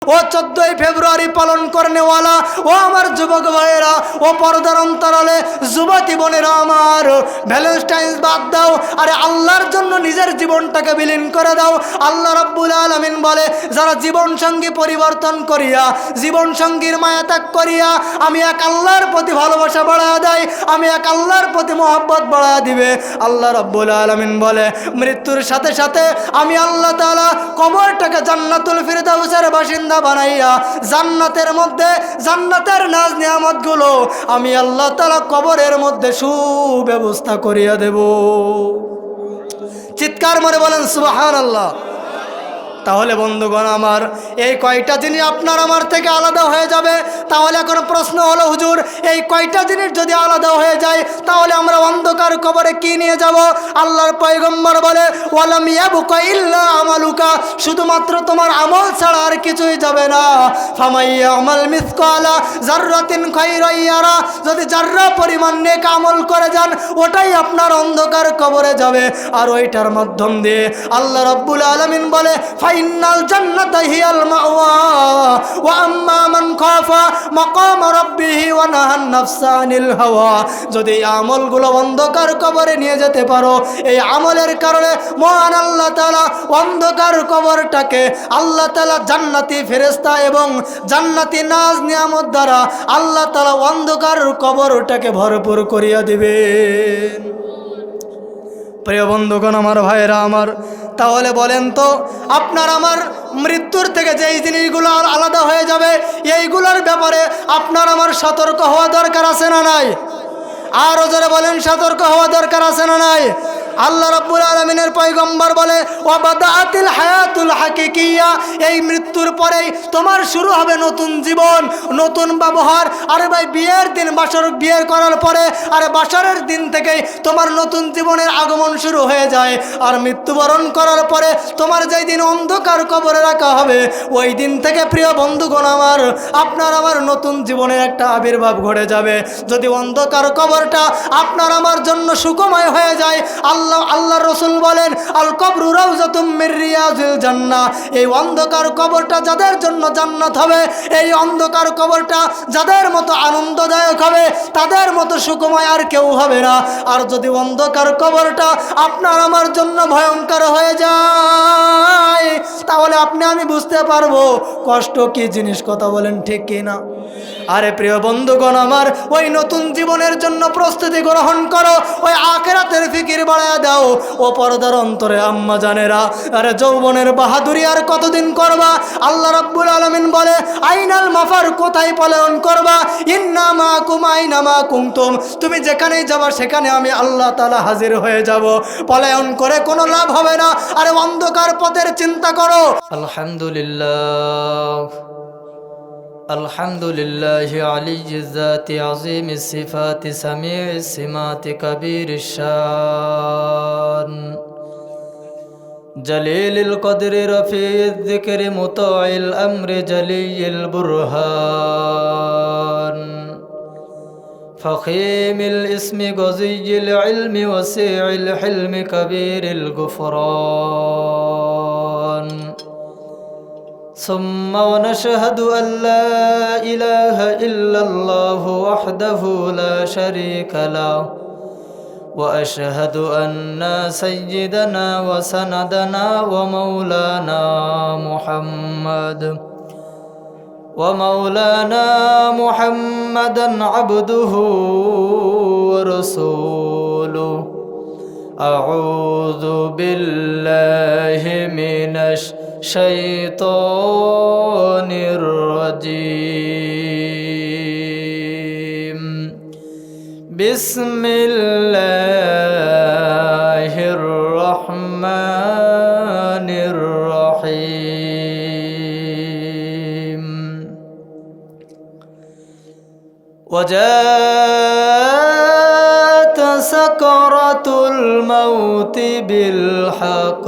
ও 14ই ফেব্রুয়ারি পালন করনেওয়ালা ও আমার যুবক ভাইয়েরা, ও পর্দার অন্তরালে যুবতী বোনেরা আমার, ভ্যালেন্টাইন্স বাদ দাও, আরে আল্লাহর জন্য নিজের জীবনটাকে বিলীন করে দাও। আল্লাহ রাব্বুল আলামিন বলে, যারা জীবন সঙ্গী পরিবর্তন করিয়া, জীবন সঙ্গীর মায়া ত্যাগ করিয়া আমি এক আল্লাহর প্রতি ভালোবাসা বাড়ায়া দেয়, আমি এক আল্লাহর প্রতি মহব্বত বাড়ায়া দিবে। আল্লাহ রাব্বুল আলামিন বলে, মৃত্যুর সাথে সাথে আমি আল্লাহ তাআলা কবরটাকে জান্নাতুল ফিরদাউসের বাসিন্দা বানাইয়া জান্নাতের মধ্যে জান্নাতের নাজ নিয়ামতগুলো আমি আল্লাহ তাআলা কবরের মধ্যে সুব্যবস্থা করিয়া দেব। চিৎকার করে বলেন সুবহানাল্লাহ। তাহলে বন্ধুগণ আমার, এই কয়টা জিনিস আপনার আমার থেকে আলাদা হয়ে যাবে। তাহলে এখন প্রশ্ন হলো, হুজুর এই কয়টা জিনিস যদি আলাদা হয়ে যায় তাহলে আমরা অন্ধকার কবরে কি নিয়ে যাব? আল্লাহর পয়গম্বর বলে, ওয়ালাম ইয়াবকা ইল্লা আমালুকা, শুধুমাত্র তোমার আমল ছাড়া আর কিছুই যাবে না। ফামাইয়া আমাল মিসকালা যাররাতিন খায়রান ইয়ারা, যদি যাররা পরিমাণ নেক আমল করে যান ওটাই আপনার অন্ধকার কবরে যাবে। আর ওইটার মাধ্যম দিয়ে আল্লাহ রাব্বুল আলামিন বলে, ফাইনাল জান্নাতা হিয়াল মাওয়া ওয়া আম্মা মান খাফা মাকাম রাব্বিহি ওয়া নাহান নাফসা আনিল হাওয়া। যদি এই আমলগুলো অন্ধকার কবরে নিয়ে যেতে পারো, এই আমলের কারণে মহান আল্লাহ তাআলা অন্ধকার কবরটাকে আল্লাহ তাআলা জান্নাতি ফেরেশতা এবং জান্নাতি নাজ নিয়ামত দ্বারা আল্লাহ তাআলা অন্ধকার কবরটাকে ভরপুর করিয়া দিবেন। প্রিয় বন্ধুগণ আমার, ভাইয়েরা আমার, তাহলে বলেন তো, আপনার আমার মৃত্যুর থেকে যেই জিনিসগুলো আলাদা হয়ে যাবে এইগুলোর ব্যাপারে আপনার আমার সতর্ক হওয়া দরকার আছে না নাই? আরও জোরে বলেন, সতর্ক হওয়া দরকার আছে না নাই? আল্লাহ রাব্বুল আলামিনের পয়গম্বর বলে, ওয়াবাদাআতিল হায়াতুল হাকিকিয়া, এই মৃত্যুর পরেই তোমার শুরু হবে নতুন জীবন, নতুন ব্যবহার। আরে ভাই, বিয়ের দিন বিয়ের করার পরে আরে বাসরের দিন থেকেই তোমার নতুন জীবনের আগমন শুরু হয়ে যায়। আর মৃত্যুবরণ করার পরে তোমার যেই দিন অন্ধকার কবরে রাখা হবে ওই দিন থেকে প্রিয় বন্ধুগণ আমার, আপনার আমার নতুন জীবনের একটা আবির্ভাব ঘটে যাবে। যদি অন্ধকার কবরটা আপনার আমার জন্য সুখময় হয়ে যায়, আল্লাহ রসুল বলেন, আল কবরু রাউযাতুম মির রিয়াজিল জান্নাহ, এই অন্ধকার কবরটা যাদের জন্য জান্নাত হবে, এই অন্ধকার কবরটা যাদের মতো আনন্দদায়ক হবে তাদের মতো সুখময় আর কেউ হবে না। আর যদি অন্ধকার কবরটা আপনার আমার জন্য ভয়ঙ্কর হয়ে যায় তাহলে আপনি আমি বুঝতে পারবো কষ্ট কি জিনিস। কথা বলেন ঠিক কি না? আরে প্রিয় বন্ধুগণ আমার, ওই নতুন জীবনের জন্য প্রস্তুতি গ্রহণ করো, ওই আখিরাতের ফিকির বাড়ায়া দাও। ও পর্দার অন্তরে আম্মা জানেরা, আরে যৌবনের বাহাদুরি আর কতদিন করবা? আল্লাহ রাব্বুল আলামিন বলে, আইনাল মাফার, কোথায় পলায়ন করবা? ইন্না মাকুম আইনা মা কুনতুম, তুমি যেখানেই যাবা সেখানে আমি আল্লাহ তাআলা হাজির হয়ে যাব। পলায়ন করে কোনো লাভ হবে না। আরে অন্ধকার পথের চিন্তা করো। আলহামদুলিল্লাহ, আলহামদুলিল্লাহি আলিয়্যিজ যাতি আযীমিস সিফাতি সামিউস সিমাতি কাবীরিশ শান জলিলিল কদরি রফিইয যিকরি মুতাইল আমরি জলিয়িল বুরহান ফখীমিল ইসমি গযিয়্যিল ইলমি ওয়াসিউল হিলমি কবীরিল গুফরান। ثم ونشهد أن لا إله إلا الله وحده لا شريك له وأشهد أن سيدنا وسندنا ومولانا محمدا عبده ورسوله. أعوذ بالله من الشيطان الرجيم. بسم الله الرحمن الرحيم. وجاءت سكرة الموت بالحق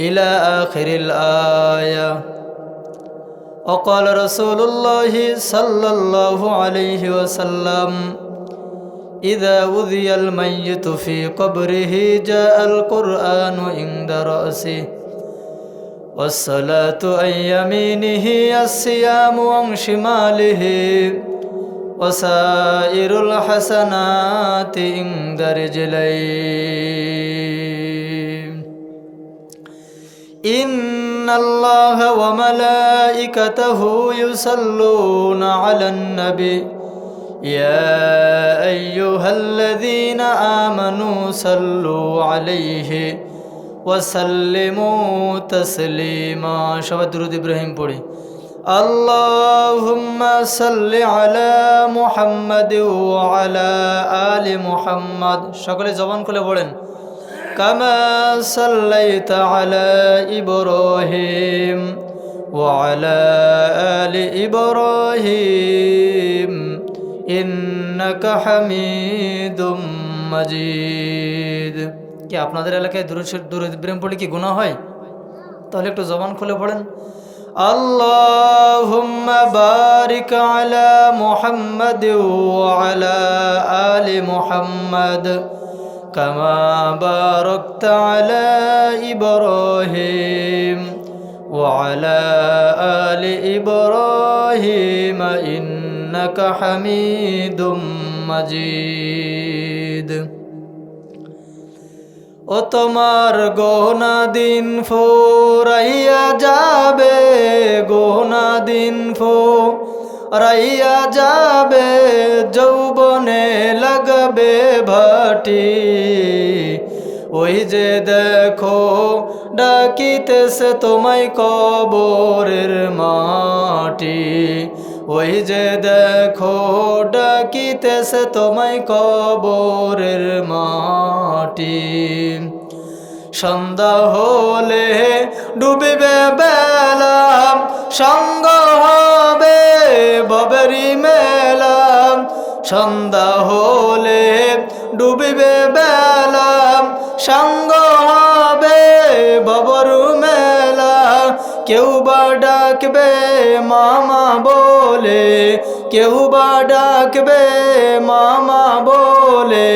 إلى آخر الآية. وقال رسول الله صلى الله عليه وسلم إذا وذي الميت في قبره جاء القرآن عند رأسه والصلاة عن يمينه الصيام عن شماله وسائر الحسنات عند رجليه إن الله وملائكته يصلون على النبي يا أيها الذين آمنوا صلوا عليه وسلموا تسليما شباب درود إبراهيم পড়ি اللهم صل على محمد وعلى آل محمد সকলে জবান খুলে পড়েন كما صليت على إبراهيم وعلى آل إبراهيم إنك حميد مجيد কি আপনাদের এলাকায় দুরূদ ইব্রাহিম পড়লে কি গুনাহ হয়? তাহলে একটু জবান খুলে পড়েন আল্লাহুম্মা বারিক আলা মুহাম্মাদ ওয়া আলা আলি মুহাম্মাদ কামা বারাকতা আলা ইব্রাহিম ওয়া আলা আলি ইব্রাহিম ইন্নাকা হামিদুম মাজিদ ও তোমার গোনা দিন ফুরাইয়া যাবে গোনা দিন ফুরাইয়া যাবে যৌবনে লাগবে ভাটি ওই যে দেখো ডাকিতেছে তোমায় কবরের মাটি ওই যে দেখো ডাকিতেছে তোমায় কবরের মাটি সন্ধ্যা হলে ডুবিবে বেলা সঙ্গ হবে ভবেরি মেলা সন্ধ্যা হলে ডুবিবে বেলা সঙ্গ হবে ভবরু মেলা কেউ বা ডাকবে মামা বলে কেউ বা ডাকবে মামা বলে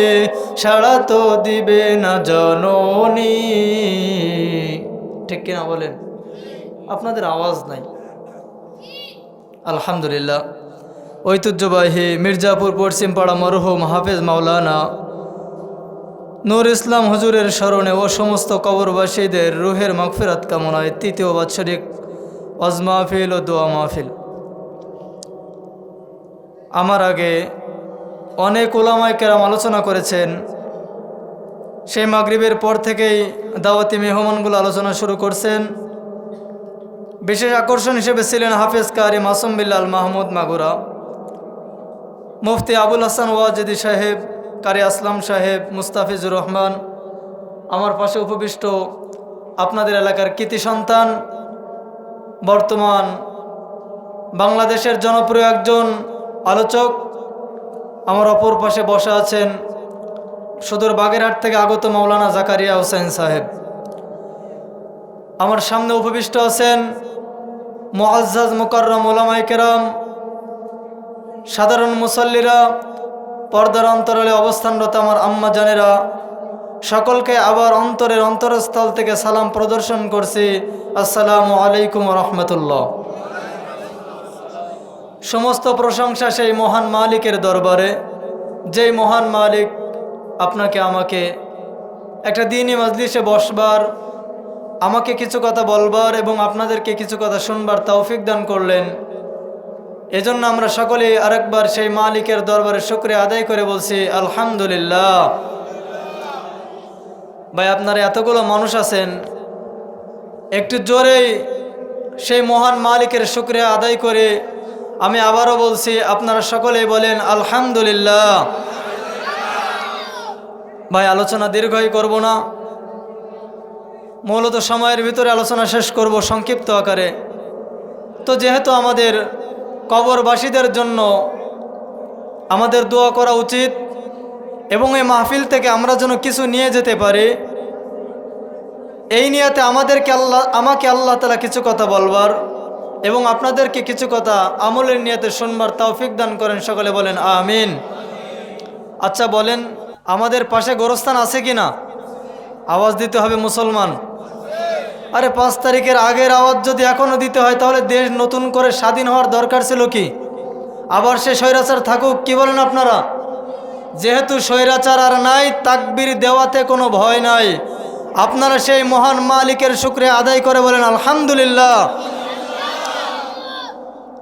সাড়া তো দিবে না জননী ঠিক কিনা বলেন আপনাদের আওয়াজ নাই আলহামদুলিল্লাহ ঐতিহ্যবাহী মির্জাপুর পশ্চিমপাড়া মরহুম হাফেজ মাওলানা নূর ইসলাম হুজুরের স্মরণে ও সমস্ত কবরবাসীদের রুহের মাগফিরাত কামনায় তৃতীয় বাৎসরিক ওয়াজ মাহফিল ও দোয়া মাহফিল আমার আগে অনেক উলামায়ে কেরাম আলোচনা করেছেন সেই মাগরিবের পর থেকেই দাওয়াতি মেহমানগুলো আলোচনা শুরু করছেন বিশেষ আকর্ষণ হিসেবে ছিলেন হাফেজ কারি মাসুম বিল্লাল মাহমুদ মাগুরা মুফতি আবুল হাসান ওয়াজিদি সাহেব কারি আসলাম সাহেব মুস্তাফিজুর রহমান আমার পাশে উপবিষ্ট আপনাদের এলাকার কৃতি সন্তান বর্তমান বাংলাদেশের জনপ্রিয় একজন আলোচক আমার অপর পাশে বসা আছেন সুদূর বাগেরহাট থেকে আগত মাওলানা জাকারিয়া হোসেন সাহেব আমার সামনে উপবিষ্ট আছেন মুআজ্জাজ মুকাররম উলামায়ে কেরাম সাধারণ মুসল্লিরা পর্দার অন্তরালে অবস্থানরত আমার আম্মা জানেরা সকলকে আবার অন্তরের অন্তরস্থল থেকে সালাম প্রদর্শন করছি আসসালামু আলাইকুম ওয়া রাহমাতুল্লাহ সমস্ত প্রশংসা সেই মহান মালিকের দরবারে যেই মহান মালিক আপনাকে আমাকে একটা দ্বীনি মাজলিসে বসবার আমাকে কিছু কথা বলবার এবং আপনাদেরকে কিছু কথা শুনবার তৌফিক দান করলেন এজন্য আমরা সকলে আরেকবার সেই মালিকের দরবারে শুকরিয়া আদায় করে বলছি আলহামদুলিল্লাহ ভাই আপনারা এতগুলো মানুষ আছেন একটু জোরেই সেই মহান মালিকের শুকরিয়া আদায় করে আমি আবারও বলছি আপনারা সকলেই বলেন আলহামদুলিল্লাহ ভাই আলোচনা দীর্ঘই করব না মূলত সময়ের ভিতরে আলোচনা শেষ করব সংক্ষিপ্ত আকারে তো যেহেতু আমাদের কবরবাসীদের জন্য আমাদের দোয়া করা উচিত এবং এই মাহফিল থেকে আমরা যেন কিছু নিয়ে যেতে পারি এই নিয়তে আমাকে আল্লাহ তাআলা কিছু কথা বলবার এবং আপনাদেরকে কিছু কথা আমলের নিয়তে শুনবার তৌফিক দান করেন সকলে বলেন আমিন আচ্ছা বলেন আমাদের পাশে গোরস্থান আছে কি না আওয়াজ দিতে হবে মুসলমান আরে 5 তারিখের আগের আওয়াজ যদি এখনও দিতে হয় তাহলে দেশ নতুন করে স্বাধীন হওয়ার দরকার ছিল কি? আবার সে স্বৈরাচার থাকুক, কি বলেন আপনারা? যেহেতু স্বৈরাচার আর নাই, তাকবীর দেওয়াতে কোনো ভয় নাই। আপনারা সেই মহান মালিকের শুকরিয়া আদায় করে বলেন আলহামদুলিল্লাহ।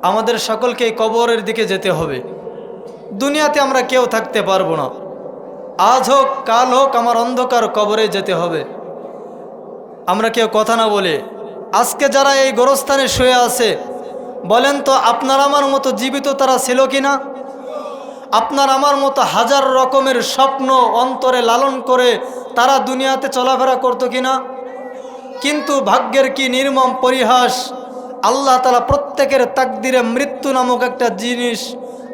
আমাদের সকলকে কবরের দিকে যেতে হবে। দুনিয়াতে আমরা কেউ থাকতে পারবো না। আজ হোক কাল হোক আমার অন্ধকার কবরে যেতে হবে। আমরা কেউ কথা না বলে আজকে যারা এই গোরস্থানে শুয়ে আছে, বলেন তো আপনার আমার মতো জীবিত তারা ছিল কি না? আপনার আমার মতো হাজার রকমের স্বপ্ন অন্তরে লালন করে তারা দুনিয়াতে চলাফেরা করতো কি না? কিন্তু ভাগ্যের কি নির্মম পরিহাস, আল্লাহ তাআলা প্রত্যেকের তাকদিরে মৃত্যু নামক একটা জিনিস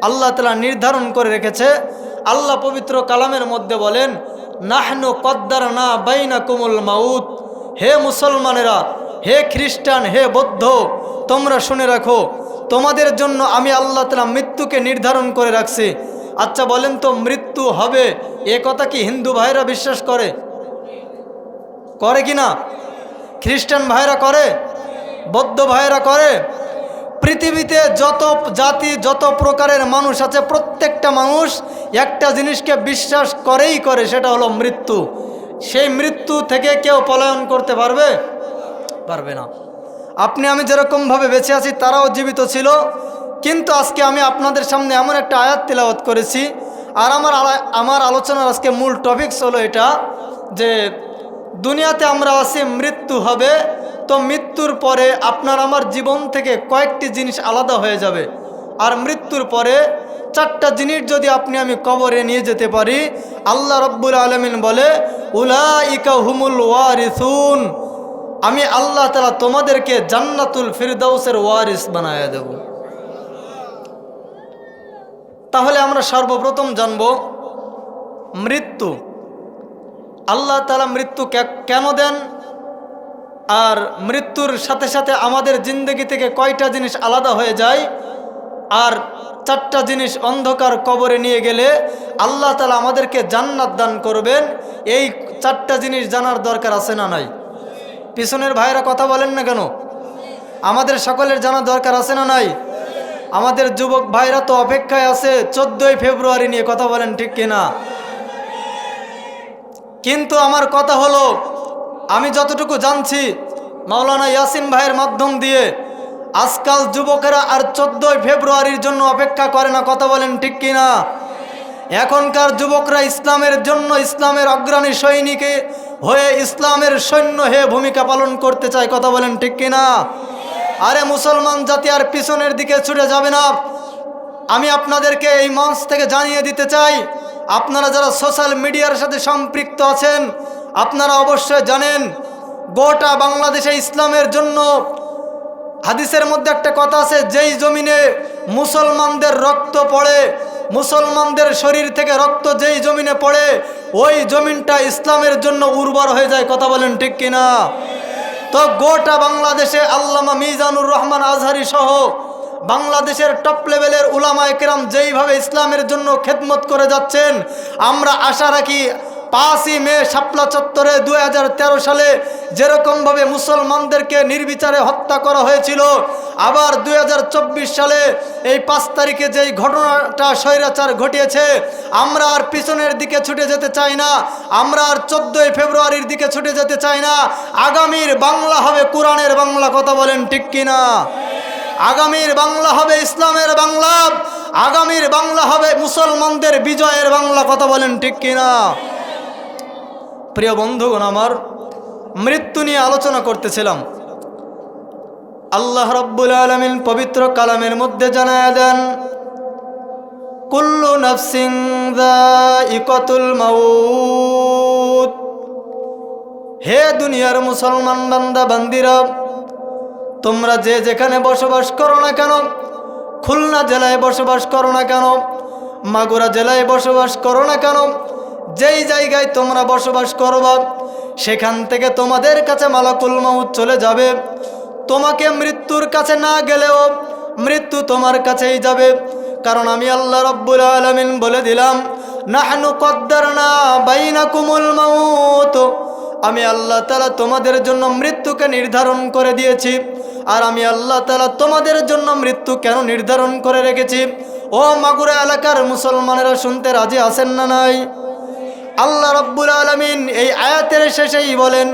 আল্লাহ তাআলা নির্ধারণ করে রেখেছে। আল্লাহ পবিত্র কালামের মধ্যে বলেন, নাহনু কদ্দারনা বাইনাকুমুল মাউত। হে মুসলমানেরা, হে খ্রিস্টান, হে বৌদ্ধ, তোমরা শুনে রাখো, তোমাদের জন্য আমি আল্লাহ তাআলা মৃত্যুকে নির্ধারণ করে রাখছি। আচ্ছা বলেন তো, মৃত্যু হবে এ কথা কি হিন্দু ভাইরা বিশ্বাস করে? করে কি না? খ্রিস্টান ভাইরা করে? বৌদ্ধ ভাইরা করে? পৃথিবীতে যত জাতি যত প্রকারের মানুষ আছে, প্রত্যেকটা মানুষ একটা জিনিসকে বিশ্বাস করেই করে, সেটা হলো মৃত্যু। সেই মৃত্যু থেকে কেউ পলায়ন করতে পারবে? পারবে না। আপনি আমি যেরকমভাবে বেঁচে আছি তারাও জীবিত ছিল, কিন্তু আজকে আমি আপনাদের সামনে এমন একটা আয়াত তিলাওয়াত করেছি। আর আমার আলোচনার আজকে মূল টপিকস হলো এটা যে দুনিয়াতে আমরা আছি, মৃত্যু হবে। তো মৃত্যুর পরে আপনার আমার জীবন থেকে কয়েকটি জিনিস আলাদা হয়ে যাবে। আর মৃত্যুর পরে 4টা জিনিস যদি আপনি আমি কবরে নিয়ে যেতে পারি, আল্লাহ রব্বুল আলামিন বলে, উলাইকা হুমুল ওয়ারিসুন, আমি আল্লাহ তাআলা তোমাদেরকে জান্নাতুল ফিরদাউসের ওয়ারিস বানায়া দেব। তাহলে আমরা সর্বপ্রথম জানব মৃত্যু। আল্লাহ তাআলা মৃত্যু কেন দেন, আর মৃত্যুর সাথে সাথে আমাদের জিন্দগি থেকে কয়টা জিনিস আলাদা হয়ে যায়, আর 4টা জিনিস অন্ধকার কবরে নিয়ে গেলে আল্লাহ তাআলা আমাদেরকে জান্নাত দান করবেন। এই 4টা জিনিস জানার দরকার আছে না নাই? পিছনের ভাইরা কথা বলেন না কেন? আমাদের সকলের জানার দরকার আছে না নাই? আমাদের যুবক ভাইরা তো অপেক্ষায় আছে 14ই ফেব্রুয়ারি নিয়ে, কথা বলেন ঠিক কিনা? কিন্তু আমার কথা হলো, আমি যতটুকু জানছি মাওলানা ইয়াসিন ভাইয়ের মাধ্যম দিয়ে, আজকাল যুবকেরা আর 14ই ফেব্রুয়ারির জন্য অপেক্ষা করে না, কথা বলেন ঠিক কিনা? এখনকার যুবকরা ইসলামের জন্য, ইসলামের অগ্রণী সৈনিকে হয়ে, ইসলামের সৈন্য হয়ে ভূমিকা পালন করতে চায়, কথা বলেন ঠিক কিনা? আরে মুসলমান জাতি আর পিছনের দিকে ছুটে যাবে না। আমি আপনাদেরকে এই মঞ্চ থেকে জানিয়ে দিতে চাই, আপনারা যারা সোশ্যাল মিডিয়ার সাথে সম্পৃক্ত আছেন, আপনারা অবশ্যই জানেন গোটা বাংলাদেশে ইসলামের জন্য হাদিসের মধ্যে একটা কথা আছে, যেই জমিনে মুসলমানদের রক্ত পড়ে, মুসলমানদের শরীর থেকে রক্ত যেই জমিনে পড়ে, ওই জমিনটা ইসলামের জন্য উর্বর হয়ে যায়, কথা বলেন ঠিক কিনা? তো গোটা বাংলাদেশে আল্লামা মিজানুর রহমান আজহারি সহ বাংলাদেশের টপ লেভেলের উলামায়ে কেরাম যেইভাবে ইসলামের জন্য খেদমত করে যাচ্ছেন, আমরা আশা রাখি 5ই মে শাপলা চত্বরে 2013 সালে যেরকমভাবে মুসলমানদেরকে নির্বিচারে হত্যা করা হয়েছিল, আবার 2024 সালে এই 5 তারিখে যেই ঘটনাটা স্বৈরাচার ঘটিয়েছে, আমরা আর পিছনের দিকে ছুটে যেতে চাই না, আমরা আর 14ই ফেব্রুয়ারির দিকে ছুটে যেতে চাই না। আগামীর বাংলা হবে কোরআনের বাংলা, কথা বলেন ঠিক কিনা? আগামীর বাংলা হবে ইসলামের বাংলা, আগামীর বাংলা হবে মুসলমানদের বিজয়ের বাংলা, কথা বলেন ঠিক কিনা? প্রিয় বন্ধুগণ, আমার মৃত্যু নিয়ে আলোচনা করতেছিলাম। আল্লাহ রাব্বুল আলামিন পবিত্র কালামের মধ্যে জানায়া দেন, কুল্লু নাফসিন যায়িকাতুল মাউত। হে দুনিয়ার মুসলমান বান্দা বান্দিরা, তোমরা যে যেখানে বসবাস করো না কেন, খুলনা জেলায় বসবাস করো না কেন, মাগুরা জেলায় বসবাস করো না কেন, যেই জায়গায় তোমরা বসবাস করবা, সেখান থেকে তোমাদের কাছে মালাকুল মাউত চলে যাবে। তোমাকে মৃত্যুর কাছে না গেলেও মৃত্যু তোমার কাছেই যাবে, কারণ আমি আল্লাহ রাব্বুল আলামিন বলে দিলাম, নাহনু কদ্দারনা বাইনাকুমুল মাউত, আমি আল্লাহ তাআলা তোমাদের জন্য মৃত্যুকে নির্ধারণ করে দিয়েছি। আর আমি আল্লাহ তাআলা তোমাদের জন্য মৃত্যু কেন নির্ধারণ করে রেখেছি? ও মাগুরা এলাকার মুসলমানেরা শুনতে রাজি আছেন না নাই? আল্লাহ রাব্বুল আলামিন এই আয়াতের শেষেই বলেন,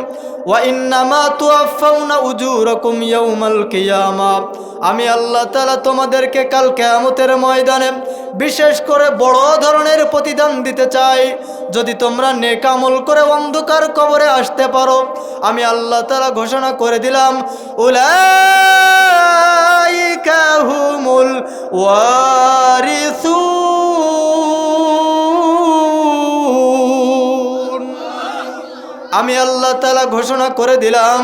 ওয়া ইন্নামা তুওয়াফাউনা উজুরাকুম ইয়াউমাল কিয়ামাহ। আমি আল্লাহ তাআলা তোমাদেরকে কাল কিয়ামতের ময়দানে বিশেষ করে বড় ধরনের প্রতিদান দিতে চাই। যদি তোমরা নেক আমল করে অন্ধকার কবরে আসতে পারো, আমি আল্লাহ তাআলা ঘোষণা করে দিলাম, উলাইকা হুমুল ওয়ারিসুন। আমি আল্লাহ তাআলা ঘোষণা করে দিলাম,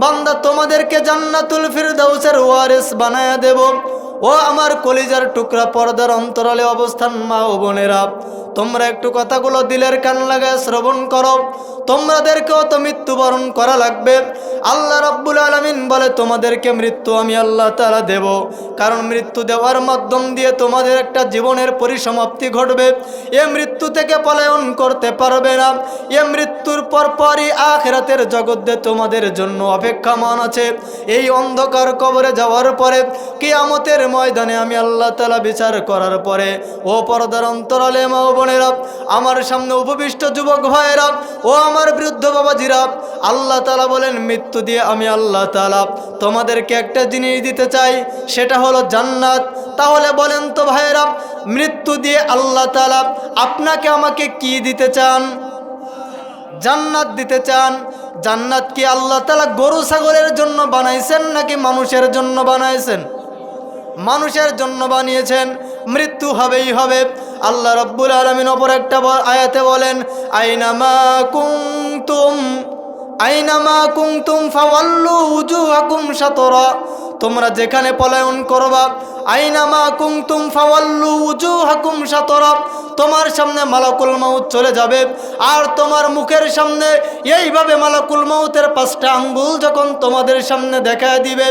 বান্দা তোমাদেরকে জান্নাতুল ফিরদাউসের ওয়ারিস বানায়া দেব। ও আমার কলিজার টুকরা পর্দার অন্তরালে অবস্থান মা ও বোনেরা, তোমরা একটু কথাগুলো দিলের কান লাগায় শ্রবণ করো। তোমাদেরকেও তো মৃত্যুবরণ করা লাগবে। আল্লাহ রাব্বুল আলামিন বলে, তোমাদেরকে মৃত্যু আমি আল্লাহ তাআলা দেব, কারণ মৃত্যু দেওয়ার মাধ্যম দিয়ে তোমাদের একটা জীবনের পরিসমাপ্তি ঘটবে। এ মৃত্যু থেকে পলায়ন করতে পারবে না। এ মৃত্যুর পরপরই আখিরাতের জগতে তোমাদের জন্য অপেক্ষামান আছে। এই অন্ধকার কবরে যাওয়ার পরে কিয়ামতের ময়দানে আমি আল্লাহ তাআলা বিচার করার পরে, ও পর্দার অন্তরালে মা ও বোনেরা, আমার সামনে উপবিষ্ট যুবক ভাইয়েরা, ও আমার বৃদ্ধ বাবাজিরা, আল্লাহ তাআলা বলেন, মৃত্যু দিয়ে আমি আল্লাহ তাআলা তোমাদেরকে একটা জিনিস দিতে চাই, সেটা হলো জান্নাত। তাহলে বলেন তো ভাইয়েরা, মৃত্যু দিয়ে আল্লাহ তাআলা আপনাকে আমাকে কি দিতে চান? জান্নাত দিতে চান। জান্নাত কি আল্লাহ তাআলা গরু ছাগলের জন্য বানাইছেন নাকি মানুষের জন্য বানাইছেন? মানুষের জন্য বানিয়েছেন। মৃত্যু হবেই হবে। আল্লাহ রাব্বুল আলামিন অপর একটা আয়াতে বলেন, আইনামা কুনতুম ফাওয়াল্লু উজুহাকুম শাতরা। তোমরা যেখানে পলায়ন করবা, আইনামা কুনতুম ফাওয়াল্লু উজুহাকুম শাতরা, তোমার সামনে মালাকুল মাউত চলে যাবে। আর তোমার মুখের সামনে এইভাবে মালাকুল মাউতের 5টা আঙ্গুল যখন তোমাদের সামনে দেখায় দিবে,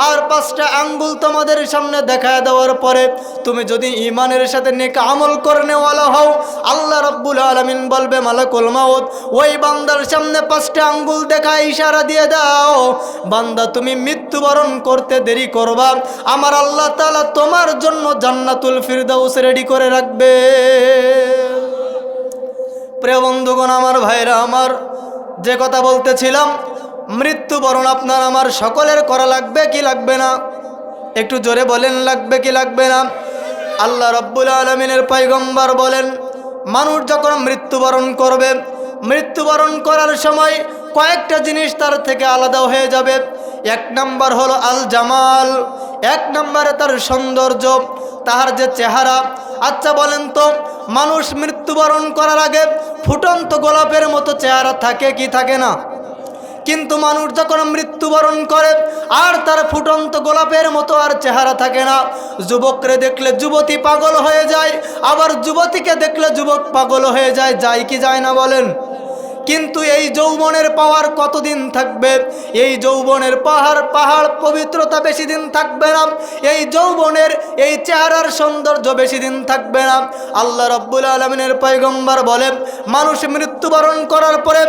আর 5টা আঙ্গুল তোমাদের সামনে দেখায় দেওয়ার পরে তুমি যদি ঈমানের সাথে নেক আমল করনেওয়ালা হও, আল্লাহ রাব্বুল আলামিন বলবে, মালাকুল মাউত ওই বান্দার সামনে 5টা আঙ্গুল দেখায় ইশারা দিয়ে দাও, বান্দা তুমি মৃত্যুবরণ করতে দেরি করবা, আমার আল্লাহ তাআলা তোমার জন্য জান্নাতুল ফিরদাউস রেডি করে রাখবে। প্রিয় বন্ধুগণ, আমার ভাইরা আমার, যে কথা বলতেছিলাম, মৃত্যুবরণ আপনার আমার সকলের করা লাগবে কি লাগবে না? একটু জোরে বলেন, লাগবে কি লাগবে না? আল্লাহ রাব্বুল আলামিনের পয়গম্বর বলেন, মানুষ যখন মৃত্যুবরণ করবে, মৃত্যুবরণ করার সময় কয়েকটা জিনিস তার থেকে আলাদা হয়ে যাবে। 1 নাম্বার হলো আল জামাল, 1 নম্বরে তার সৌন্দর্য, তাহার যে চেহারা। আচ্ছা বলেন তো, মানুষ মৃত্যুবরণ করার আগে ফুটন্ত গোলাপের মতো চেহারা থাকে কি থাকে না? কিন্তু মানুষ যখন মৃত্যুবরণ করে আর তার ফুটন্ত গোলাপের মতো আর চেহারা থাকে না। যুবকরে দেখলে যুবতী পাগল হয়ে যায়, আবার যুবতীকে দেখলে যুবক পাগল হয়ে যায়, যায় কি যায় না বলেন? কিন্তু এই যৌবনের পাওয়ার কতদিন থাকবে? এই যৌবনের পাহাড় পবিত্রতা বেশি দিন থাকবে না। এই যৌবনের এই চেহারার সৌন্দর্য বেশি দিন থাকবে না। আল্লাহ রাব্বুল আলামিনের পয়গম্বর বলেন, মানুষ মৃত্যুবরণ করার পরে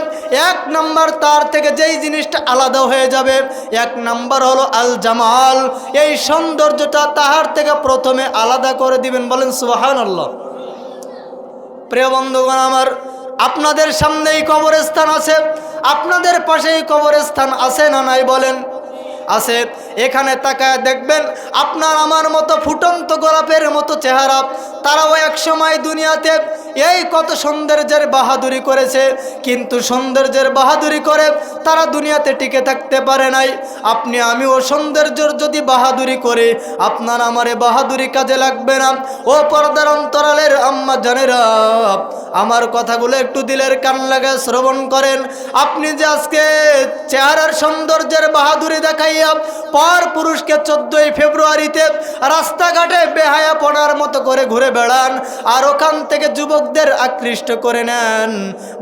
1 নাম্বার তার থেকে যেই জিনিসটা আলাদা হয়ে যাবে, 1 নাম্বার হলো আল জামাল। এই সৌন্দর্যটা তাহার থেকে প্রথমে আলাদা করে দিবেন। বলেন সুবহানাল্লাহ। প্রিয় বন্ধুগণ আমার, আপনাদের সামনেই কবরস্থান আছে, আপনাদের পাশেই কবরস্থান আছে না নাই বলেন? আছে। এখানে তাকায় দেখবেন, আপনার আমার মতো ফুটন্ত গোলাপের মতো চেহারা, তারাও এক সময় দুনিয়াতে এই কত সৌন্দর্যের বাহাদুরি করেছে, কিন্তু সৌন্দর্যের বাহাদুরি করে তারা দুনিয়াতে টিকে থাকতে পারে নাই। আপনি আমিও সৌন্দর্যের যদি বাহাদুরি করি, আপনার আমারে বাহাদুরি কাজে লাগবে না। ও পর্দার অন্তরালের আম্মা জানেরা, আমার কথাগুলো একটু দিলের কান লাগায় শ্রবণ করেন। আপনি যে আজকে চেহারার সৌন্দর্যের বাহাদুরি দেখাইয়া পর পুরুষকে 14ই ফেব্রুয়ারিতে রাস্তাঘাটে বেহায়া পড়ার মতো করে ঘুরে বেড়ান, আর ওখান থেকে যুবকদের আকৃষ্ট করে নেন,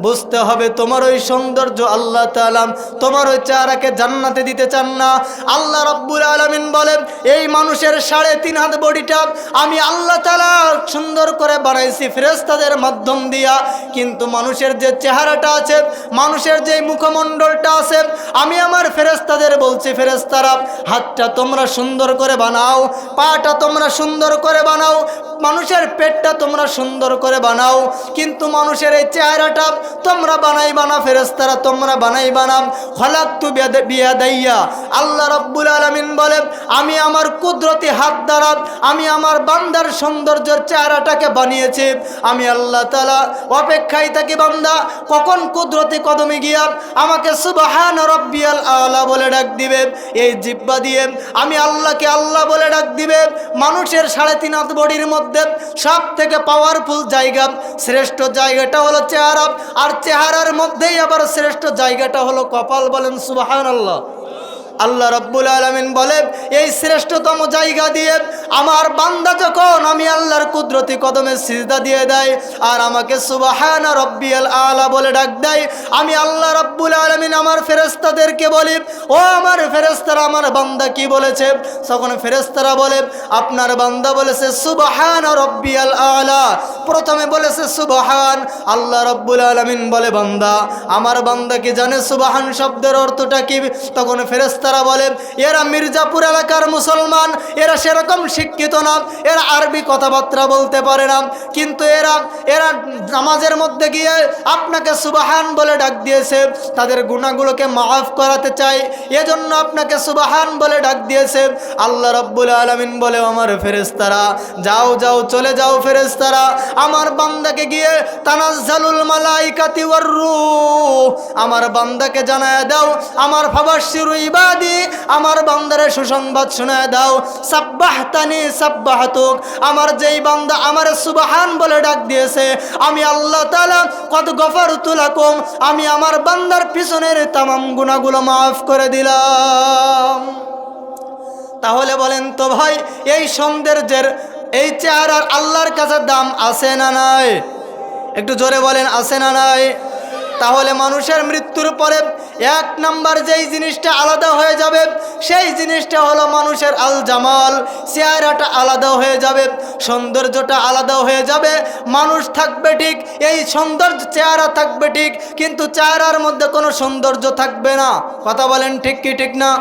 বুঝতে হবে তোমার ওই সৌন্দর্য আল্লাহ তাআলা তোমার ওই চেহারাকে জান্নাতে দিতে চান না। আল্লাহ রাব্বুল আলামিন বলেন, এই মানুষের 3.5 হাত বডিটা আমি আল্লাহ তাআলা সুন্দর করে বানাইছি ফেরেশতাদের মাধ্যম দিয়ে। দিয়া, কিন্তু মানুষের যে চেহারাটা আছে, মানুষের যে মুখমণ্ডলটা আছে, আমি আমার ফেরেশতাদের বলছি, ফেরেশতারা হাতটা তোমরা সুন্দর করে বানাও, পাটা তোমরা সুন্দর করে বানাও, মানুষের পেটটা তোমরা সুন্দর করে বানাও, কিন্তু মানুষের এই চেহারাটা তোমরা বানাইবা না ফেরেশতারা, তোমরা বানাইবা না। খলাকতু বিয়াদাইয়া, আল্লাহ রাব্বুল আলামিন বলেন আমি আমার কুদরতি হাত দ্বারা আমি আমার বান্দার সৌন্দর্যের চেহারাটাকে বানিয়েছি। আমি আল্লাহ তাআলা অপেক্ষায় থাকি বান্দা কখন কুদরতি কদমে গিয়া আমাকে সুবহান রাব্বিয়াল আলা বলে ডাক দিবে। এই জিহ্বা দিয়ে আমি আল্লাহকে আল্লাহ বলে ডাক দিবে। মানুষের 3.5 হাত বডির মধ্যে সব থেকে পাওয়ারফুল জায়গা, শ্রেষ্ঠ জায়গাটা হলো চেহারা, আর চেহারার মধ্যেই আবার শ্রেষ্ঠ জায়গাটা হলো কপাল। বলেন সুবহানাল্লাহ। আল্লাহ রাব্বুল আলামিন বলে এই শ্রেষ্ঠতম জায়গা দিয়ে আমার বান্দা যখন আমি আল্লাহর কুদরতি কদমে সিজদা দিয়ে দেয় আর আমাকে সুবহানা রাব্বিয়াল আলা বলে ডাক দেয়, আমি আল্লাহ রাব্বুল আলামিন আমার ফেরেশতাদেরকে বলি, ও আমার ফেরেশতারা আমার বান্দা কি বলেছে? তখন ফেরেশতারা বলে আপনার বান্দা বলেছে সুবহানা রাব্বিয়াল আলা। প্রথমে বলেছে সুবহান, আল্লাহ রাব্বুল আলামিন বলে বান্দা আমার বান্দা কি জানে সুবহান শব্দের অর্থটা কি? তখন ফেরেশতারা বলে এরা মির্জাপুর এলাকার মুসলমান, এরা সেরকম শিক্ষিত না, এরা আরবি কথাবার্তা বলতে পারে না, কিন্তু এরা নামাজের মধ্যে গিয়ে আপনাকে সুবহান বলে ডাক দিয়েছে, তাদের গুনাহগুলোকে মাফ করাতে চাই, এজন্য আপনাকে সুবহান বলে ডাক দিয়েছে। আল্লাহ রাব্বুল আলামিন বলে আমার ফেরেশতারা যাও যাও চলে যাও ফেরেশতারা, আমার বান্দাকে গিয়ে তানাজ্জালুল মালাইকাতি ওয়ার রূহ, আমার বান্দাকে জানায় দাও, আমার ফাবাশশিরু ইবাদি, আমার বান্দারে সুসংবাদ শোনায় দাও, সাব্বাহতানি সাব্বাহতুক, আমার যেই বান্দা আমার সুবহান বলে ডাক দিয়েছে আমি আল্লাহ তাআলা কদ গফরতু লাকুম, আমি আমার বান্দার পিছনের তামাম গুনাহগুলো মাফ করে দিলাম। তাহলে বলেন তো ভাই এই সৌন্দর্যের এই চেহারার আল্লাহর কাছে দাম আছে না নাই? একটু জোরে বলেন আছে না নাই? তাহলে মানুষের মৃত্যুর পরে 1 নাম্বার যেই জিনিসটা আলাদা হয়ে যাবে সেই জিনিসটা হলো মানুষের আল জামাল, চেহারাটা আলাদা হয়ে যাবে, সৌন্দর্যটা আলাদা হয়ে যাবে। মানুষ থাকবে ঠিক, এই সৌন্দর্য চেহারা থাকবে ঠিক, কিন্তু চেহারার মধ্যে কোনো সৌন্দর্য থাকবে না। কথা বলেন ঠিক কি ঠিক না?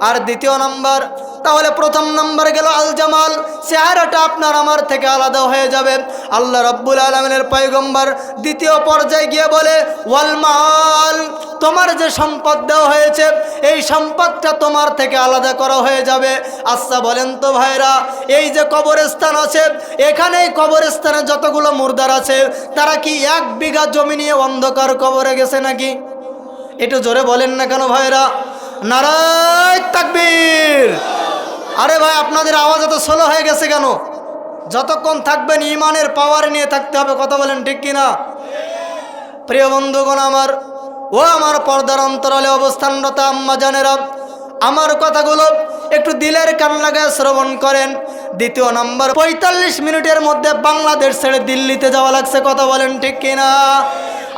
আর দ্বিতীয় নাম্বার, তাহলে প্রথম নাম্বার গেল আল জামাল, চেহারাটা আপনার আমার থেকে আলাদা হয়ে যাবে। আল্লাহ রাব্বুল আলামিনের পয়গম্বর দ্বিতীয় পর্যায়ে গিয়ে বলে ওয়াল মাল, তোমার যে সম্পদ দেওয়া হয়েছে এই সম্পদটা তোমার থেকে আলাদা করা হয়ে যাবে। আচ্ছা বলেন তো ভাইরা, এই যে কবরস্থান আছে, এখানে এই কবরস্থানে যতগুলো মুর্দার আছে তারা কি 1 বিঘা জমি নিয়ে অন্ধকার কবরে গেছে নাকি? একটু জোরে বলেন না কেন ভাইরা? নারায়ে তাকবীর। আরে ভাই আপনাদের আওয়াজ এত স্লো হয়ে গেছে কেন? যতক্ষণ থাকবেন ইমানের পাওয়ার নিয়ে থাকতে হবে। কথা বলেন ঠিক কিনা? প্রিয় বন্ধুগণ আমার, ও আমার পর্দার অন্তরালে অবস্থানরত আম্মা জানেরা, আমার কথাগুলো একটু দিলের কান লাগায় শ্রবণ করেন। দ্বিতীয় নাম্বার, 45 মিনিটের মধ্যে বাংলাদেশ ছেড়ে দিল্লিতে যাওয়া লাগছে। কথা বলেন ঠিক কিনা?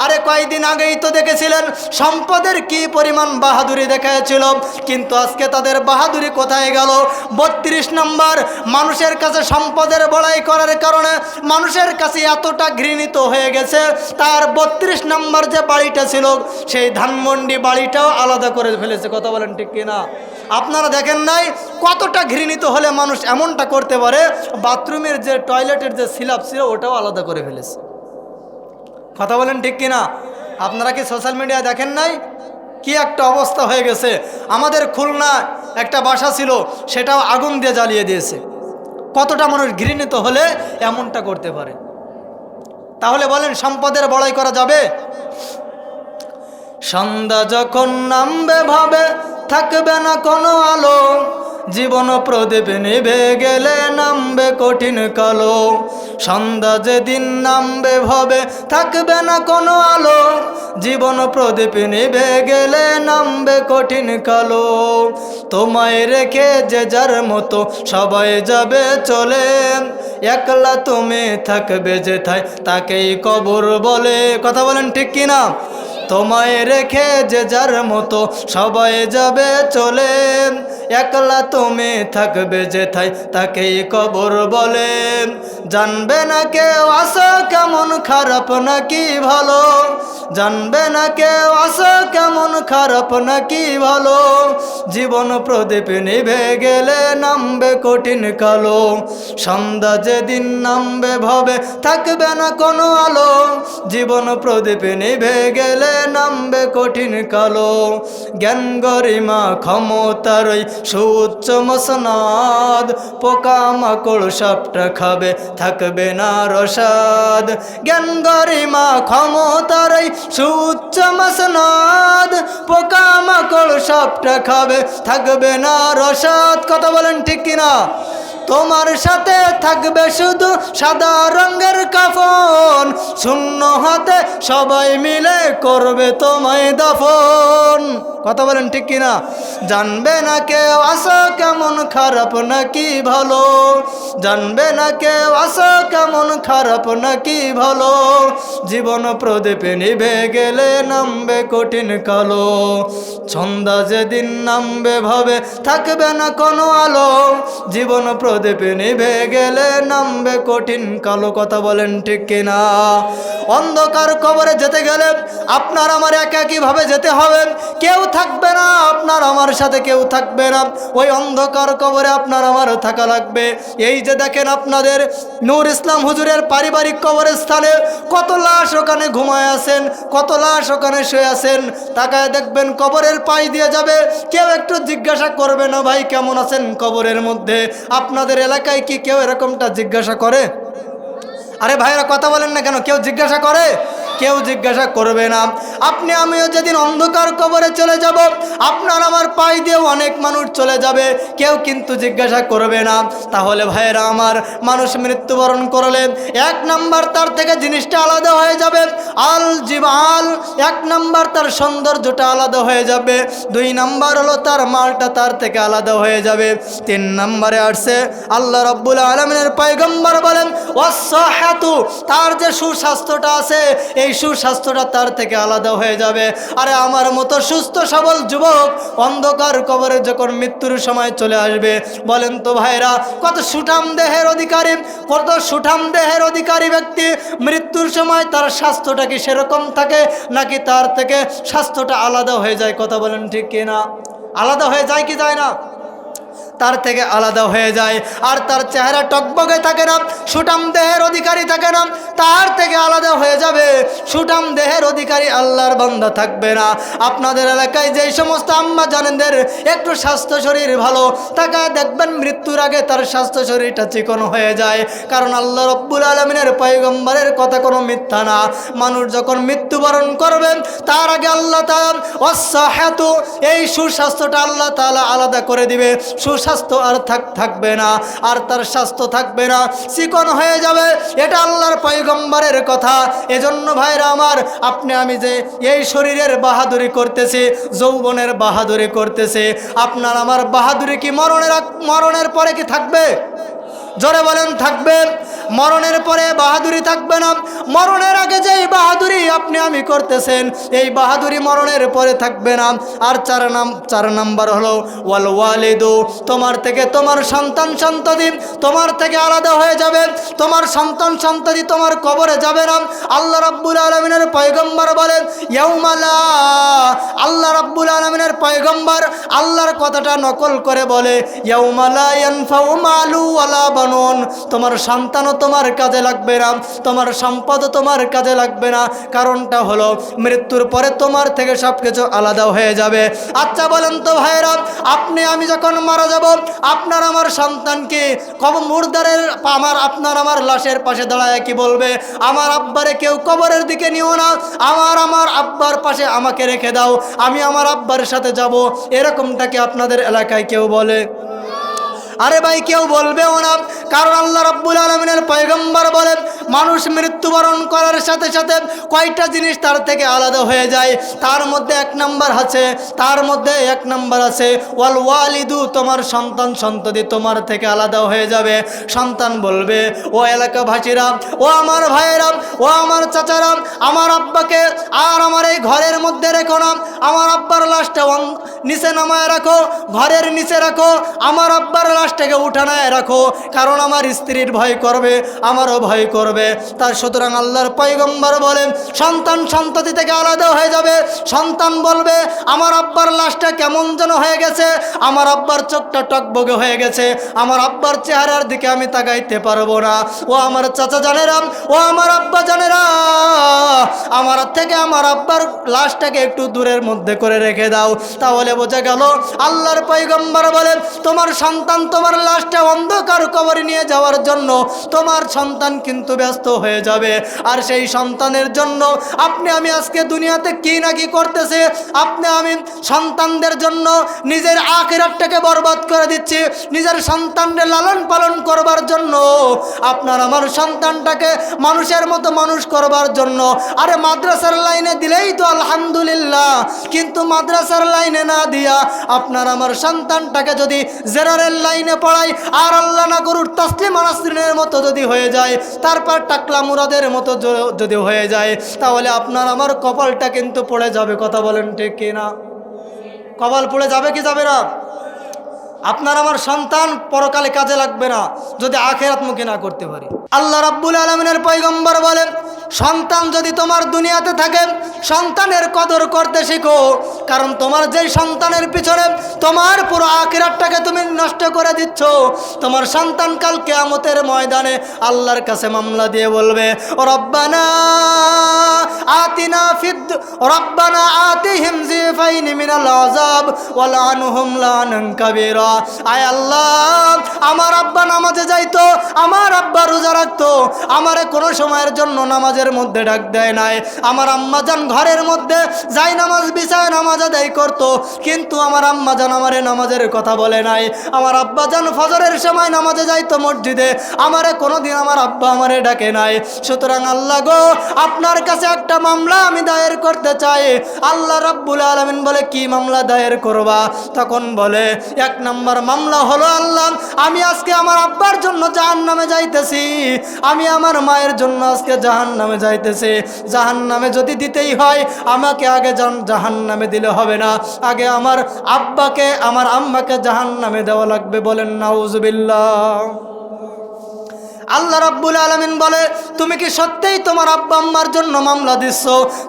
আরে কয়েকদিন আগেই তো দেখেছিলেন সম্পদের কি পরিমাণ বাহাদুরি দেখাচ্ছিল, কিন্তু আজকে তাদের বাহাদুরি কোথায় গেল? 32 নাম্বার, মানুষের কাছে সম্পদের বড়াই করার কারণে মানুষের কাছে এতটা ঘৃণিত হয়ে গেছে, তার 32 নাম্বার যে বাড়িটা ছিল সেই ধানমন্ডি বাড়িটাও আলাদা করে ফেলেছে। কথা বলেন ঠিক কিনা? আপনারা দেখেন নাই কতটা ঘৃণিত হলে মানুষ এমনটা করতে পারে? বাথরুমের যে টয়লেটের যে স্ল্যাব ছিল ওটাও আলাদা করে ফেলেছে। কথা বলেন ঠিক কিনা? আপনারা কি সোশ্যাল মিডিয়া দেখেন নাই কি একটা অবস্থা হয়ে গেছে? আমাদের খুলনা একটা বাসা ছিল, সেটাও আগুন দিয়ে জ্বালিয়ে দিয়েছে। কতটা মানুষ ঘৃণিত হলে এমনটা করতে পারে? তাহলে বলেন সম্পদের বড়াই করা যাবে? সন্ধ্যা যখন নামবে ভাবে থাকবে না কোনো আলো, জীবন প্রদীপ নিভে গেলে নামবে কঠিন কালো। সন্ধ্যা যেদিন নামবে ভবে থাকবে না কোনো আলো, জীবন প্রদীপ নিভে গেলে নামবে কঠিন কালো। তোমায় রেখে যে যার মতো সবাই যাবে চলে, একলা তুমি থাকবে যেথায় তাকেই কবর বলে। কথা বলেন ঠিক কিনা? তোমায় রেখে যে যার মতো সবাই যাবে চলে, একলা তুমি থাকবে যেথায় তাকেই কবর বলে। জানবে না কেউ আছো কেমন খারাপ নাকি ভালো, জানবে না কেউ আছো কেমন খারাপ নাকি ভালো। জীবন প্রদীপ নিভে গেলে নামবে কঠিন কালো, সন্ধ্যা যেদিন নামবে ভবে থাকবে না কোনো আলো। জীবন প্রদীপ নিভে গেলে নামবে কঠিন কালো। জ্ঞান গরিমা ক্ষমতার ওই সুউচ্চ মসনাদ, পোকা মাকড় সাপটা খাবে থাকবে না রসাদ। জ্ঞান গরিমা ক্ষমতার ওই সুউচ্চ মসনাদ, পোকা মাকড় সাপটা খাবে থাকবে না রসাদ। কথা বলেন ঠিক কিনা? তোমার সাথে থাকবে শুধু সাদা রঙের কাফন, শূন্য হাতে সবাই মিলে করবে তোমায় দাফন। কথা বলেন ঠিক কিনা? জানবে না কেউ আছো কেমন খারাপ নাকি ভালো, জানবে না কেউ আছো কেমন খারাপ নাকি ভালো। জীবন প্রদীপে নিভে গেলে নামবে কঠিন কালো, সন্ধ্যা যেদিন নামবে ভাবে থাকবে না কোনো আলো। জীবন প্রদীপে নিভে গেলে নামবে কঠিন কালো। কথা বলেন ঠিক কিনা? অন্ধকার কবরে যেতে গেলে আপনার আমার একাকীভাবে যেতে হবে, কেউ থাকবে না আপনার আমার সাথে, কেউ থাকবে না। ওই অন্ধকার কবরে আপনার আমার থাকা লাগবে। এই যে দেখেন আপনাদের নূর ইসলাম হুজুরের পারিবারিক কবরস্থানে কত লাশ ওখানে ঘুমায় আছেন, কত লাশ ওখানে শুয়ে আছেন। তাকায় দেখবেন কবরের পাশ দিয়ে যাবে, কেউ একটু জিজ্ঞাসা করবে না ভাই কেমন আছেন কবরের মধ্যে? আপনাদের এলাকায় কি কেউ এরকমটা জিজ্ঞাসা করে? আরে ভাইরা কথা বলেন না কেন? কেউ জিজ্ঞাসা করে? কেউ জিজ্ঞাসা করবে না। আপনি আমিও যেদিন অন্ধকার কবরে চলে যাব, আপনার আমার পায়ে দিয়েও অনেক মানুষ চলে যাবে, কেউ কিন্তু জিজ্ঞাসা করবে না। তাহলে ভাইরা আমার, মানুষ মৃত্যুবরণ করলে এক নাম্বার তার থেকে জিনিসটা আলাদা হয়ে যাবে, আল জিবাল। এক নাম্বার তার সৌন্দর্যটা আলাদা হয়ে যাবে, দুই নাম্বার হলো তার মালটা তার থেকে আলাদা হয়ে যাবে, তিন নাম্বারে আসছে আল্লাহ রাব্বুল আলামিনের পয়গম্বর বলেন ওয়াসসাহাতু, তার যে সুস্বাস্থ্যটা আছে এই সুস্বাস্থ্যটা তার থেকে আলাদা হয়ে যাবে। আরে আমার মতো সুস্থ সবল যুবক অন্ধকার কবরে যখন মৃত্যুর সময় চলে আসবে, বলেন তো ভাইরা, কত সুঠাম দেহের অধিকারী, কত সুঠাম দেহের অধিকারী ব্যক্তি মৃত্যুর সময় তার স্বাস্থ্যটা কি সেরকম থাকে নাকি তার থেকে স্বাস্থ্যটা আলাদা হয়ে যায়? কথা বলেন ঠিক কিনা? আলাদা হয়ে যায় কি যায় না? তার থেকে আলাদা হয়ে যায়। আর তার চেহারা টকবগে থাকে না, সুঠাম দেহের অধিকারী থাকে না, তার থেকে আলাদা হয়ে যাবে। সুঠাম দেহের অধিকারী আল্লাহর বান্দা থাকবে না। আপনাদের এলাকায় যেই সমস্ত আম্মা জানেনদের একটু স্বাস্থ্য শরীর ভালো, তাকায় দেখবেন মৃত্যুর আগে তার স্বাস্থ্য শরীরটা চিকন হয়ে যায়। কারণ আল্লাহ রব্বুল আলামিনের পয়গম্বরের কথা কোনো মিথ্যা না। মানুষ যখন মৃত্যুবরণ করবেন তার আগে আল্লাহ তাআলা ওয়াসসাহাতু, এই সুস্বাস্থ্যটা আল্লাহ তাআলা আলাদা করে দিবে। সুস্বাস্থ্য আর থাকবে না, আর তার স্বাস্থ্য থাকবে না, চিকন হয়ে যাবে। এটা আল্লাহর পয়গম্বরের কথা। এজন্য ভাইরা আমার, আপনি আমি যে এই শরীরের বাহাদুরি করতেছি, যৌবনের বাহাদুরি করতেছি, আপনার আমার বাহাদুরি কি মরণের পরে কি থাকবে? জোরে বলেন থাকবে? মরণের পরে বাহাদুরি থাকবে না। মরণের আগে যেই বাহাদুরি আপনি আমি করতেছেন, এই বাহাদুরি মরণের পরে থাকবে না। আর চার নাম্বার হলো ওয়াল ওয়ালিদু, তোমার থেকে তোমার সন্তান সন্ততি তোমার থেকে আলাদা হয়ে যাবে। তোমার সন্তান সন্ততি তোমার কবরে যাবে না। আল্লাহ রাব্বুল আলামিনের পয়গম্বর বলেন ইয়াউমালা, আল্লাহ রাব্বুল আলামিনের পয়গম্বর আল্লাহর কথাটা নকল করে বলে ইয়াউমালা ইয়ানফাউ মালু ওয়ালা বানুন, তোমার সন্তানও তোমার কাজে লাগবে না, তোমার সম্পদও তোমার কাজে লাগবে না। কারণটা হলো মৃত্যুর পরে তোমার থেকে সব কিছু আলাদা হয়ে যাবে। আচ্ছা বলেন তো ভাইরা, আপনি আমি যখন মারা যাব, আপনার আমার সন্তানকে মুর্দারের আপনার আমার লাশের পাশে দাঁড়ায় কি বলবে? আমার আব্বারে কেউ কবরের দিকে নিও না, আমার আব্বার পাশে আমাকে রেখে দাও, আমি আমার আব্বার সাথে যাব। এরকমটা কি আপনাদের এলাকায় কেউ বলে? আরে ভাই কেউ বলবেও না। কারণ আল্লাহ রাব্বুল আলামিনের পয়গম্বর বলেন মানুষ মৃত্যুবরণ করার সাথে সাথে কয়টা জিনিস তার থেকে আলাদা হয়ে যায়, তার মধ্যে এক নাম্বার আছে ওয়াল ওয়ালিদু, তোমার সন্তান সন্ততি তোমার থেকে আলাদা হয়ে যাবে। সন্তান বলবে, ও এলাকাবাসীরা, ও আমার ভাইয়েরা, ও আমার চাচারা, আমার আব্বাকে আর আমার এই ঘরের মধ্যে রেখো না, আমার আব্বার লাশটা নিচে নামায় রাখো, ঘরের নিচে রাখো, আমার আব্বার লাশটাকে উঠানায় রাখো, কারণ আমার স্ত্রীর ভয় করবে, আমারও ভয় করবে। তার সুতরাং আল্লাহর পয়গম্বর বলেন সন্তান সন্ততি থেকে আলাদা হয়ে যাবে। সন্তান বলবে, আমার আব্বার লাশটা কেমন যেন হয়ে গেছে, আমার আব্বার চোখটা টকবগে হয়ে গেছে, আমার আব্বার চেহারার দিকে আমি তাকাইতে পারবো না। ও আমার চাচা জানেরা, ও আমার আব্বা জানেরা, আমার থেকে আমার আব্বার লাশটাকে একটু দূরের মধ্যে করে রেখে দাও। তাহলে বোঝা গেল আল্লাহর পয়গম্বর বলেন তোমার সন্তান তোমার লাশটা অন্ধকার কবরে নিয়ে যাওয়ার জন্য তোমার সন্তান কিন্তু ব্যস্ত হয়ে যাবে। আর সেই সন্তানের জন্য আপনি আমি আজকে দুনিয়াতে কি না কি করতেছে, আপনি আমি সন্তানদের জন্য নিজের আখিরাতটাকে বরবাদ করে দিচ্ছি। নিজের সন্তানদের লালন পালন করবার জন্য, আপনার আমার সন্তানটাকে মানুষের মতো মানুষ করবার জন্য, আরে মাদ্রাসার লাইনে দিলেই তো আলহামদুলিল্লাহ, কিন্তু মাদ্রাসার লাইনে না দিয়া আপনার আমার সন্তানটাকে যদি জেনারেল লাইনে পড়াই, আর আল্লাহ না করুন তাসলিমা নাসরিনের মতো যদি হয়ে যায়, তারপর টাকলা মুরাদের মতো যদি হয়ে যায়, তাহলে আপনার আমার কপালটা কিন্তু পড়ে যাবে। কথা বলেন ঠিক কিনা? কপাল পড়ে যাবে কি যাবে না? আপনার আমার সন্তান পরকালে কাজে লাগবে না যদি আখিরাতমুখী না করতে পারি। আল্লাহ রাব্বুল আলামিনের পয়গম্বর বলেন সন্তান যদি তোমার দুনিয়াতে থাকে, সন্তানের কদর করতে শিখো, কারণ তোমার যেই সন্তানের পিছনে তোমার পুরো আখিরাতটাকে তুমি নষ্ট করে দিচ্ছ, তোমার সন্তান কাল কিয়ামতের ময়দানে আল্লাহর কাছে মামলা দিয়ে বলবে রব্বানা আতিহিম জিফাইনি মিনাল আযাব ওয়ালআনহুম লানান কাবীরা। আয় আল্লাহ, আমার আব্বা নামাজে যাইতো, আমার আব্বা রোজা রাখতো, আমারে কোনো সময়ের জন্য নামাজের মধ্যে ডাক দেয় নাই, আমার আম্মাজান ঘরের মধ্যে যাই নামাজ বিছায় নামাজ আদায় করতো, কিন্তু আমার আম্মাজান আমারে নামাজের কথা বলে নাই। আমার আব্বাজান ফজরের সময় নামাজে যাইতো মসজিদে, আমারে কোনোদিন আমার আব্বা আমারে ডাকে নাই। সুতরাং আল্লাহ গো, আপনার কাছে একটা মামলা আমি দায়ের করতে চাই। আল্লাহ রাব্বুল আলামিন বলে কি মামলা দায়ের করবা? তখন বলে এক নম্বর মামলা হলো, আল্লাহ আমি আজকে আমার আব্বার জন্য জাহান্নামে যাইতেছি, আমি আমার মায়ের জন্য আজকে জাহান্নামে যাইতেছি। জাহান্নামে যদি দিতেই হয় আমাকে আগে জাহান্নামে দিলে হবে না, আগে আমার আব্বাকে আমার আম্মাকে জাহান্নামে দেওয়া লাগবে। বলেন নাউজুবিল্লাহ। আল্লাহ রাব্বুল আলামিন বলে তুমি কি সত্যিই তোমার আব্বা আম্মার জন্য মামলা দিচ্ছ?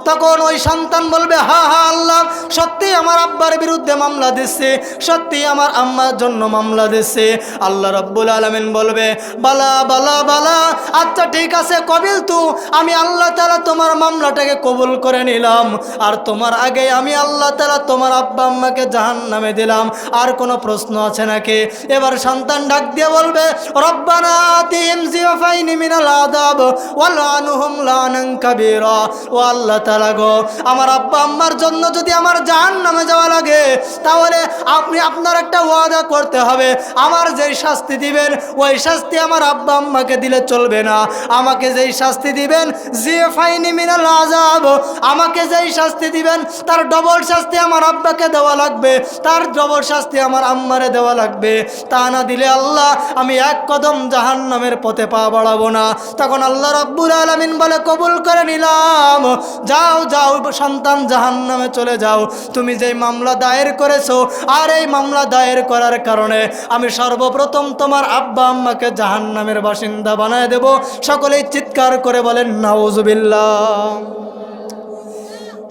তখন ওই সন্তান বলবে হ্যাঁ হ্যাঁ আল্লাহ, সত্যিই আমার আব্বার বিরুদ্ধে মামলা দিচ্ছে, সত্যিই আমার আম্মার জন্য মামলা দিচ্ছে। আল্লাহ রাব্বুল আলামিন বলবে বালা বালা বালা, আচ্ছা ঠিক আছে কবিল তু, আমি আল্লাহ তাআলা তোমার মামলাটাকে কবুল করে নিলাম, আর তোমার আগে আমি আল্লাহ তাআলা তোমার আব্বা আম্মাকে জাহান্নামে দিলাম। আর কোনো প্রশ্ন আছে নাকি? এবার সন্তান ডাক দিয়ে বলবে রব্বানা আতিহিম জিফাইনি মিনাল আযাব ওয়ালআনহুম লানান কাবীরা। ও আল্লাহ তাআলা গো, আমার আব্বা আম্মার জন্য যদি আমার জাহান্নামে যাওয়া লাগে, তাহলে আপনি আপনার একটা ওয়াদা করতে হবে, আমার যেই শাস্তি দিবেন ওই শাস্তি আমার আব্বা আম্মাকে দিলে চলবে না। আমাকে যেই শাস্তি দিবেন জিফাইনি মিনাল আযাব, আমাকে যেই শাস্তি দিবেন তার ডবল শাস্তি আমার আব্বাকে দেওয়া লাগবে, তার ডবল শাস্তি আমার আম্মারে দেওয়া লাগবে। তা না দিলে আল্লাহ আমি এক কদম জাহান্নামের পথে পা বাড়াবো না। তখন আল্লাহ রাব্বুল আলামিন বলে কবুল করে নিলাম, যাও যাও সন্তান জাহান্নামে চলে যাও। তুমি যেই মামলা দায়ের করেছো, আর এই মামলা দায়ের করার কারণে আমি সর্বপ্রথম তোমার আব্বা আম্মাকে জাহান্নামের বাসিন্দা বানায় দেব। সকলেই চিৎকার করে বলেন নাউজুবিল্লাহ।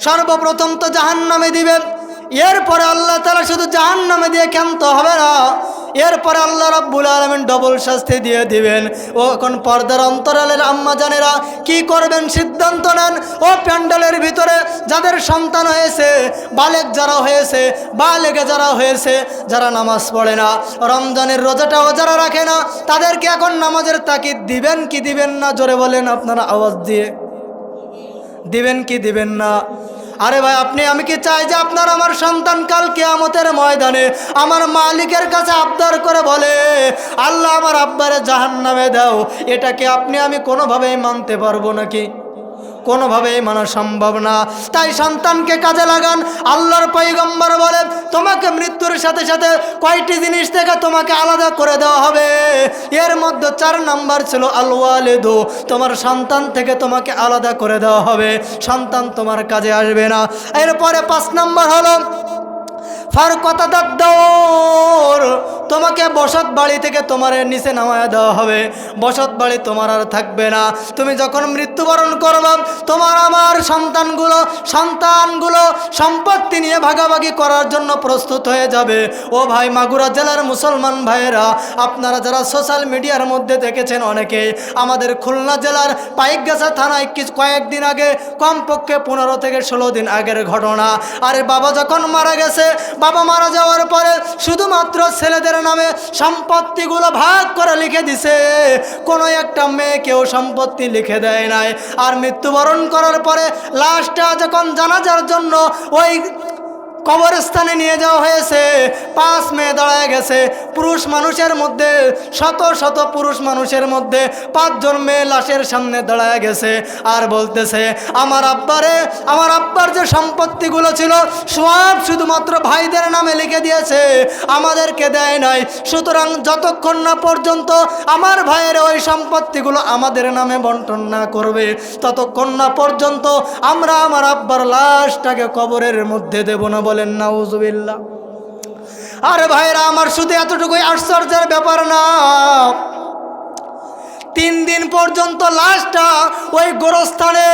সর্বপ্রথম তো জাহান্নামে দিবেন, এরপরে আল্লাহ তাআলা শুধু জাহান্নামে দিয়ে ক্ষান্ত হবে না, এরপরে আল্লাহ রাব্বুল আলামিন ডবল শাস্তি দিয়ে দিবেন। ও এখন পর্দার অন্তরালের আম্মা জানেরা কি করবেন সিদ্ধান্ত নেন। ও প্যান্ডেলের ভিতরে যাদের সন্তান হয়েছে, বালেগ যারা হয়েছে, বালেগে যারা হয়েছে, যারা নামাজ পড়ে না, রমজানের রোজাটাও যারা রাখে না, তাদেরকে এখন নামাজের তাকিদ দিবেন কি দিবেন না? জোরে বলেন আপনারা আওয়াজ দিয়ে, দিবেন কি দিবেন না? আরে ভাই আপনি আমি কি চাই যে আপনার আমার সন্তান কাল কিয়ামতের ময়দানে আমার মালিকের কাছে আবদার করে বলে আল্লাহ আমার আব্বারে জাহান্নামে দাও? এটাকে আপনি আমি কোনোভাবেই মানতে পারবো নাকি? কোনোভাবেই মানা সম্ভব না। তাই সন্তানকে কাজে লাগান। আল্লাহর পয়গম্বর বলে তোমাকে মৃত্যুর সাথে সাথে কয়টি জিনিস থেকে তোমাকে আলাদা করে দেওয়া হবে, এর মধ্যে 4 নাম্বার ছিল আল ওয়ালিদু, তোমার সন্তান থেকে তোমাকে আলাদা করে দেওয়া হবে, সন্তান তোমার কাজে আসবে না। এরপরে 5 নাম্বার হলো ফারকতাদ দৌর, তোমাকে বসত বাড়ি থেকে তোমার নিচে নামায় দেওয়া হবে, বসত বাড়ি তোমার আর থাকবে না। তুমি যখন মৃত্যুবরণ করবে তোমার আমার সন্তানগুলো সম্পত্তি নিয়ে ভাগাভাগি করার জন্য প্রস্তুত হয়ে যাবে। ও ভাই মাগুরা জেলার মুসলমান ভাইয়েরা, আপনারা যারা সোশ্যাল মিডিয়ার মধ্যে দেখেছেন অনেকেই, আমাদের খুলনা জেলার পাইকগাছা থানায় কয়েকদিন আগে, কমপক্ষে 15 থেকে 16 দিন আগের ঘটনা। আরে বাবা যখন মারা গেছে, বাবা মারা যাওয়ার পরে শুধুমাত্র ছেলেদের নামে সম্পত্তিগুলো ভাগ করে লিখে দিছে, কোনো একটা মেয়েকেও সম্পত্তি লিখে দেয় নাই। আর মৃত্যুবরণ করার পরে লাশটা যখন জানাজার জন্য ওই কবরস্থানে নিয়ে যাওয়া হয়েছে, 5 মেয়ে দাঁড়ায় গেছে। পুরুষ মানুষের মধ্যে শত শত পুরুষ মানুষের মধ্যে 5 জন মেয়ে লাশের সামনে দাঁড়ায় গেছে আর বলতেছে আমার আব্বার যে সম্পত্তিগুলো ছিল সব শুধুমাত্র ভাইদের নামে লিখে দিয়েছে, আমাদেরকে দেয় নাই। সুতরাং যতক্ষণ না পর্যন্ত আমার ভাইয়ের ওই সম্পত্তিগুলো আমাদের নামে বন্টন না করবে, ততক্ষণ না পর্যন্ত আমরা আমার আব্বার লাশটাকে কবরের মধ্যে দেব না। বলেন নাউজুবিল্লাহ। আরে ভাইরা আমার, শুধু এতটুকুই আশ্চর্যের ব্যাপার না, 3 দিন পর্যন্ত লাশটা ওই গোরস্থানে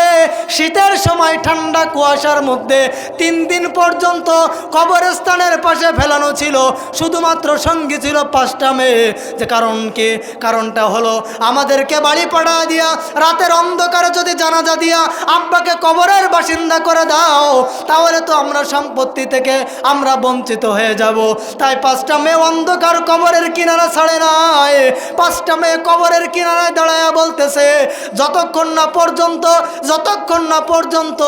শীতের সময় ঠান্ডা কুয়াশার মধ্যে 3 দিন পর্যন্ত কবরস্থানের পাশে ফেলানো ছিল। শুধুমাত্র সঙ্গী ছিল 5টা মেয়ে। যে কারণ কি? কারণটা হলো আমাদেরকে বাড়ি পাঠা দিয়া রাতের অন্ধকারে যদি জানাজা দিয়া আব্বাকে কবরের বাসিন্দা করে দাও, তাহলে তো আমরা সম্পত্তি থেকে আমরা বঞ্চিত হয়ে যাব। তাই 5টা মেয়ে অন্ধকার কবরের কিনারা ছাড়ে নাই। 5টা মেয়ে কবরের কিনারায় দাঁড়ায়া বলতেছে যতক্ষণ না পর্যন্ত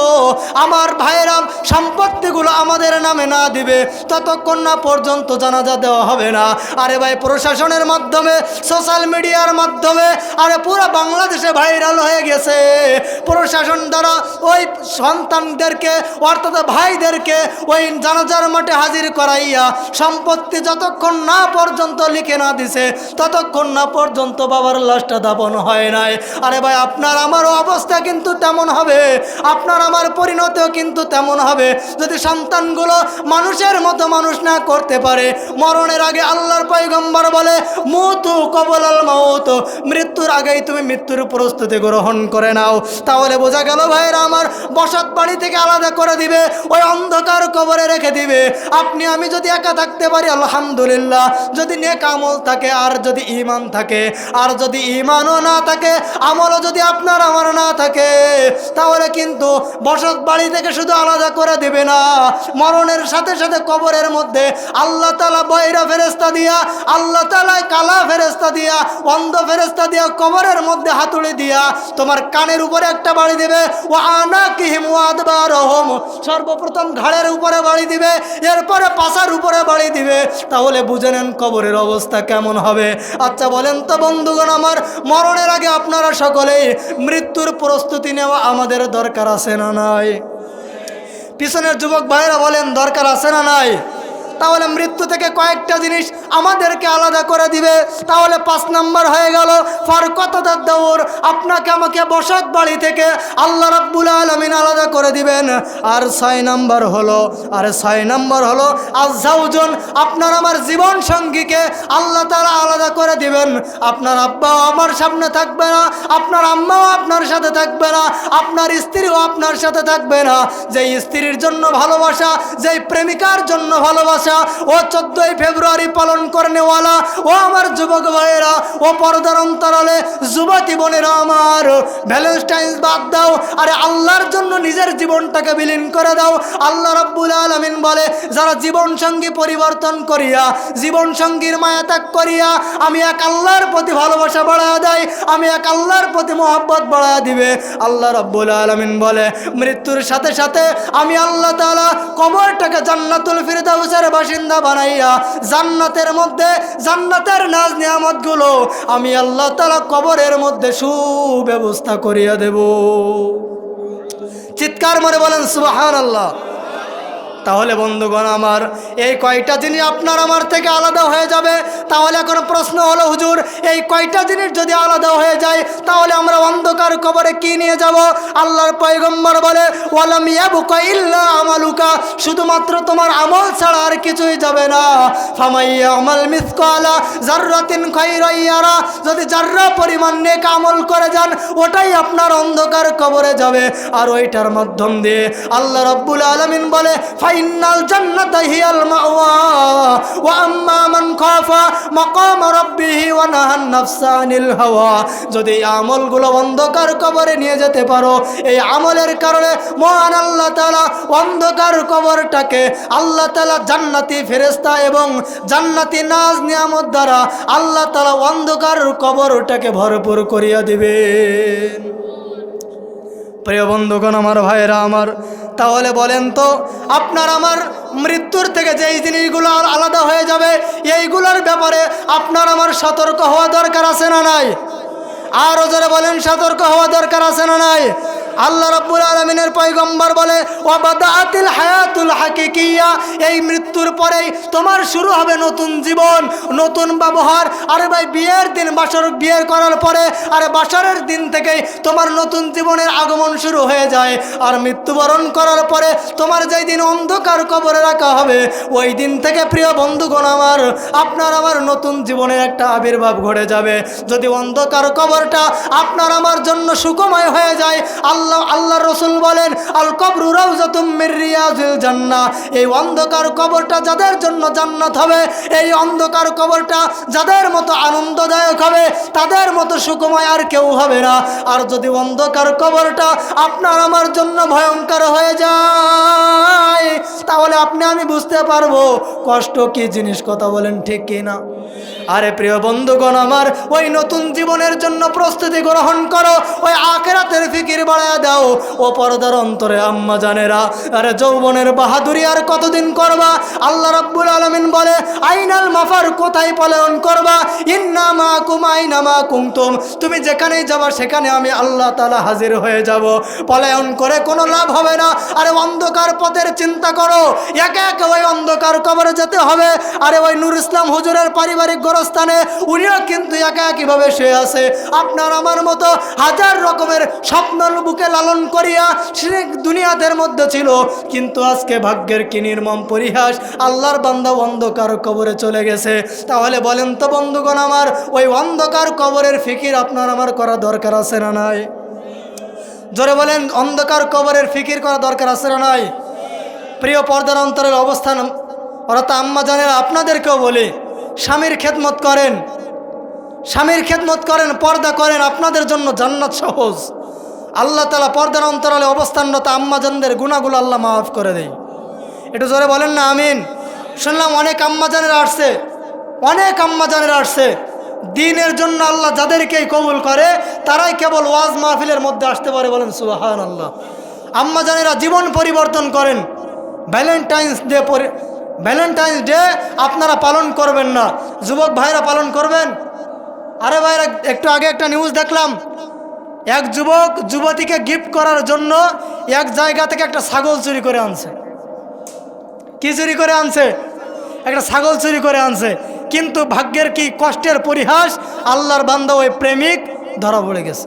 আমার ভাইয়েরা সম্পত্তিগুলো আমাদের নামে না দিবে, ততক্ষণ না পর্যন্ত জানাজা দেওয়া হবে না। আরে ভাই, প্রশাসনের মাধ্যমে, সোশ্যাল মিডিয়ার মাধ্যমে আরে পুরো বাংলাদেশে ভাইরাল হয়ে গেছে। প্রশাসন দ্বারা ওই সন্তানদেরকে অর্থাৎ ভাইদেরকে ওই জানাজার মাঠে হাজির করাইয়া সম্পত্তি যতক্ষণ না পর্যন্ত লিখে না দিছে, ততক্ষণ না পর্যন্ত বাবার লাশটা দাপন হয় নাই। আরে ভাই, আপনার আমারও অবস্থা কিন্তু তেমন হবে, আপনার আমার পরিণতিও কিন্তু তেমন হবে যদি সন্তানগুলো মানুষের মতো মানুষ না করতে পারে। মরণের আগে আল্লাহর পয়গম্বর বলে মুতু কবলাল মাউত, মৃত্যুর আগেই তুমি মৃত্যুর প্রস্তুতি গ্রহণ করে নাও। তাহলে বোঝা গেল ভাইয়েরা আমার, বসত বাড়ি থেকে আলাদা করে দিবে, ওই অন্ধকার কবরে রেখে দিবে। আপনি আমি যদি একা থাকতে পারি আলহামদুলিল্লাহ, যদি নেক আমল থাকে আর যদি ঈমান থাকে, আর যদি ঈমানও না থাকে, আমলও যদি আপনার আমার না থাকে, তাহলে কিন্তু বসত বাড়ি থেকে শুধু আলাদা করে দেবে না, মরণের সাথে সাথে কবরের মধ্যে আল্লাহ তাআলা বয়রা ফেরেশতা দিয়া, আল্লাহ তাআলা কালা ফেরেশতা দিয়া, অন্ধ ফেরেশতা দিয়া কবরের মধ্যে হাতুড়ি দিয়া তোমার কানের উপরে একটা বাড়ি দিবে, ও আনাকিহিম ওয়া আদবারহুম, সর্বপ্রথম ঘাড়ের উপরে বাড়ি দিবে, এরপরে পাছার উপরে বাড়ি দিবে। তাহলে বুঝে নেন কবরের অবস্থা কেমন হবে। আচ্ছা বলেন তো বন্ধুগণ আমার, মরণের আগে আপনারা সকলেই মৃত্যুর প্রস্তুতি নেওয়া আমাদের দরকার আছে না নাই? পিছনের যুবক ভাইরা বলেন দরকার আছে না নাই? তাহলে মৃত্যু থেকে কয়েকটা জিনিস আমাদেরকে আলাদা করে দিবে। তাহলে 5 নাম্বার হয়ে গেল ফারকতাদ দৌর, আপনাকে আমাকে বসত বাড়ি থেকে আল্লাহ রাব্বুল আলামিন আলাদা করে দিবেন। আর 6 নাম্বার হলো আযজাওজুন, আপনার আমার জীবন সঙ্গীকে আল্লাহ তাআলা আলাদা করে দিবেন। আপনার আব্বাও আমার সামনে থাকবে না, আপনার আম্মাও আপনার সাথে থাকবে না, আপনার স্ত্রীও আপনার সাথে থাকবে না। যেই স্ত্রীর জন্য ভালোবাসা, যেই প্রেমিকার জন্য ভালোবাসা, ও 14ই ফেব্রুয়ারি পালন করনেওয়ালা ও আমার যুবক ভাইয়েরা, ও পর্দার অন্তরালে যুবতী বোনেরা আমার, ভ্যালেন্টাইন্স বাদ দাও, আরে আল্লাহর জন্য নিজের জীবনটাকে বিলীন করে দাও। আল্লাহ রাব্বুল আলামিন বলে, যারা জীবন সঙ্গী পরিবর্তন করিয়া, জীবন সঙ্গীর মায়া ত্যাগ করিয়া আমি এক আল্লাহর প্রতি ভালোবাসা বাড়ায়া দেয়, আমি এক আল্লাহর প্রতি মহব্বত বাড়ায়া দিবে। আল্লাহ রাব্বুল আলামিন বলে, মৃত্যুর সাথে সাথে আমি আল্লাহ তাআলা কবরটাকে জান্নাতুল ফিরদাউসের বাসিন্দা বানাইয়া জান্নাতের মধ্যে জান্নাতের নাজ নিয়ামতগুলো আমি আল্লাহ তাআলা কবরের মধ্যে সুব্যবস্থা করিয়া দেব। চিৎকার করে বলেন সুবহানাল্লাহ। তাহলে বন্ধুগণ আমার, এই কয়টা জিনিস আপনার আমার থেকে আলাদা হয়ে যাবে। তাহলে এখন প্রশ্ন হলো, হুজুর এই কয়টা জিনিস যদি আলাদা হয়ে যায় তাহলে আমরা অন্ধকার কবরে কি নিয়ে যাব? আল্লাহর পয়গম্বর বলে, ওয়ালাম ইয়াবকা ইল্লা আমালুকা, শুধুমাত্র তোমার আমল ছাড়া আর কিছুই যাবে না। ফামাইয়া আমাল মিসকালা যাররাতিন খায়রান ইয়ারা, যদি যাররা পরিমাণ নেক আমল করে যান ওটাই আপনার অন্ধকার কবরে যাবে। আর ওইটার মাধ্যম দিয়ে আল্লাহ রাব্বুল আলামিন বলে, ফাইনাল জান্নাতা হিয়াল মাওয়া ওয়া আম্মা মান খাফা মাকাম রাব্বিহি ওয়া নাহান নাফসা আনিল হাওয়া। যদি এই আমলগুলো অন্ধকার কবরে নিয়ে যেতে পারো, এই আমলের কারণে মহান আল্লাহ তাআলা অন্ধকার কবরটাকে আল্লাহ তাআলা জান্নাতি ফেরেশতা এবং জান্নাতি নাজ নিয়ামত দ্বারা আল্লাহ তাআলা অন্ধকার কবরটাকে ভরপুর করিয়া দিবেন। প্রিয় বন্ধুগণ আমার, ভাইয়েরা আমার, তাহলে বলেন তো, আপনার আমার মৃত্যুর থেকে যেই জিনিসগুলো আলাদা হয়ে যাবে এইগুলোর ব্যাপারে আপনার আমার সতর্ক হওয়া দরকার আছে না নাই? আরও জোরে বলেন, সতর্ক হওয়া দরকার আছে না নাই? আল্লাহ রাব্বুল আলামিনের পয়গম্বর বলে, ওয়াবাদাআতিল হায়াতুল হাকিকিয়া, এই মৃত্যুর পরেই তোমার শুরু হবে নতুন জীবন, নতুন ব্যবহার। আরে ভাই, বিয়ের দিন বিয়ে করার পরে আরে বাসরের দিন থেকেই তোমার নতুন জীবনের আগমন শুরু হয়ে যায়। আর মৃত্যুবরণ করার পরে তোমার যেই দিন অন্ধকার কবরে রাখা হবে ওই দিন থেকে প্রিয় বন্ধুগণ আমার, আপনার আমার নতুন জীবনের একটা আবির্ভাব ঘটে যাবে। যদি অন্ধকার কবরটা আপনার আমার জন্য সুখময় হয়ে যায়, আল্লাহ রসুল বলেন, আল কবরু রাউযাতুম মির রিয়াজিল জান্নাহ, এই অন্ধকার কবরটা যাদের জন্য জান্নাত হবে, এই অন্ধকার কবরটা যাদের মতো আনন্দদায়ক হবে তাদের মতো সুখময় আর কেউ হবে না। আর যদি অন্ধকার কবরটা আপনার আমার জন্য ভয়ঙ্কর হয়ে যায় তাহলে আপনি আমি বুঝতে পারবো কষ্ট কি জিনিস। কথা বলেন ঠিক কি না? আরে প্রিয় বন্ধুগণ আমার, ওই নতুন জীবনের জন্য প্রস্তুতি গ্রহণ করো, ওই আখিরাতের ফিকির বাড়ায় দাও। ও পর্দার অন্তরে আম্মা জানেরা, আরে যৌবনের বাহাদুরি আর কতদিন করবা? আল্লাহ রাব্বুল আলামিন বলে, আইনাল মাফার, কোথায় পলায়ন করবা? ইন্না মাকুম আইনা মা কুনতুম, তুমি যেখানেই যাবা সেখানে আমি আল্লাহ তাআলা হাজির হয়ে যাব। পলায়ন করে কোনো লাভ হবে না। আরে অন্ধকার পথের চিন্তা করো, একে একে ওই অন্ধকার কবরে যেতে হবে। আরে ওই নূর ইসলাম হুজুরের পারিবারিক গোরস্থানে উনিও কিন্তু একা একইভাবে শুয়ে আছে। আপনার আমার মতো হাজার রকমের স্বপ্ন বুকে লালন করিয়া সে দুনিয়াদের মধ্যে ছিল, কিন্তু আজকে ভাগ্যের কি নির্মম পরিহাস, আল্লাহর বান্দা অন্ধকার কবরে চলে গেছে। তাহলে বলেন তো বন্ধুগণ আমার, ওই অন্ধকার কবরের ফিকির আপনার আমার করা দরকার আছে না নাই? জোরে বলেন, অন্ধকার কবরের ফিকির করা দরকার আছে না নাই? প্রিয় পর্দার অন্তরের অবস্থান, অর্থাৎ আম্মা জানেরা, আপনাদেরকেও বলি, স্বামীর খেদমত করেন, স্বামীর খেদমত করেন, পর্দা করেন, আপনাদের জন্য জান্নাত সহজ। আল্লাহ তাআলা পর্দার অন্তরালে অবস্থানরত আম্মা জানদের গুনাহগুলো আল্লাহ মাফ করে দেয়। একটু জোরে বলেন না আমিন। শুনলাম অনেক আম্মা জানেরা আসছে, অনেক আম্মা জানেরা আসছে, দিনের জন্য আল্লাহ যাদেরকেই কবুল করে তারাই কেবল ওয়াজ মাহফিলের মধ্যে আসতে পারে। বলেন সুবহানাল্লাহ। আম্মা জানেরা জীবন পরিবর্তন করেন। ভ্যালেন্টাইন্স ডে আপনারা পালন করবেন না, যুবক ভাইরা পালন করবেন। আরে ভাইরা, একটু আগে একটা নিউজ দেখলাম, এক যুবক যুবতীকে গিফট করার জন্য এক জায়গা থেকে একটা ছাগল চুরি করে আনছে। কি চুরি করে আনছে? একটা ছাগল চুরি করে আনছে। কিন্তু ভাগ্যের কি কষ্টের পরিহাস, আল্লাহর বান্দা ওই প্রেমিক ধরা পড়ে গেছে।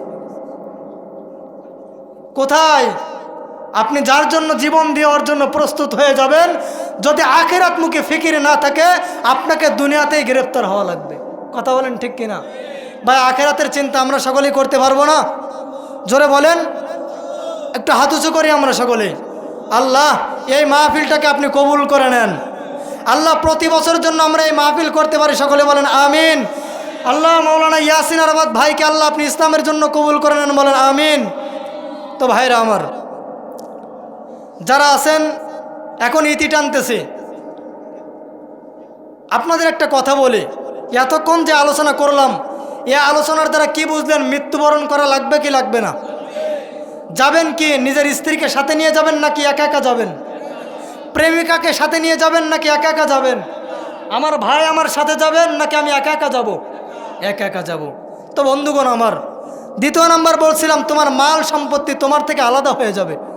কোথায়? আপনি যার জন্য জীবন দেওয়ার জন্য প্রস্তুত হয়ে যাবেন, যদি আখিরাত মুখে ফিকির না থাকে আপনাকে দুনিয়াতেই গ্রেফতার হওয়া লাগবে। কথা বলেন ঠিক কিনা ভাই? আখিরাতের চিন্তা আমরা সকলেই করতে পারবো না? জোরে বলেন, একটু হাত উঁচু করি আমরা সকলেই। আল্লাহ, এই মাহফিলটাকে আপনি কবুল করে নেন। আল্লাহ, প্রতি বছরের জন্য আমরা এই মাহফিল করতে পারি, সকলে বলেন আমিন। আল্লাহ মাওলানা ইয়াসিন আরাফাত ভাইকে আল্লাহ আপনি ইসলামের জন্য কবুল করে নেন, বলেন আমিন। তো ভাইরা আমার যারা আছেন, এখন ইতি টানতেছে, আপনাদের একটা কথা বলি, এতক্ষণ যে আলোচনা করলাম, এই আলোচনার দ্বারা কি বুঝলেন? মৃত্যুবরণ করা লাগবে কি লাগবে না? যাবেন কি নিজের স্ত্রীকে সাথে নিয়ে যাবেন নাকি একা একা যাবেন? প্রেমিকাকে সাথে নিয়ে যাবেন নাকি একা একা যাবেন? আমার ভাই আমার সাথে যাবেন নাকি আমি একা একা যাব? একা একা যাব। তো বন্ধুগণ আমার, দ্বিতীয় নাম্বার বলছিলাম, তোমার মাল সম্পত্তি তোমার থেকে আলাদা হয়ে যাবে।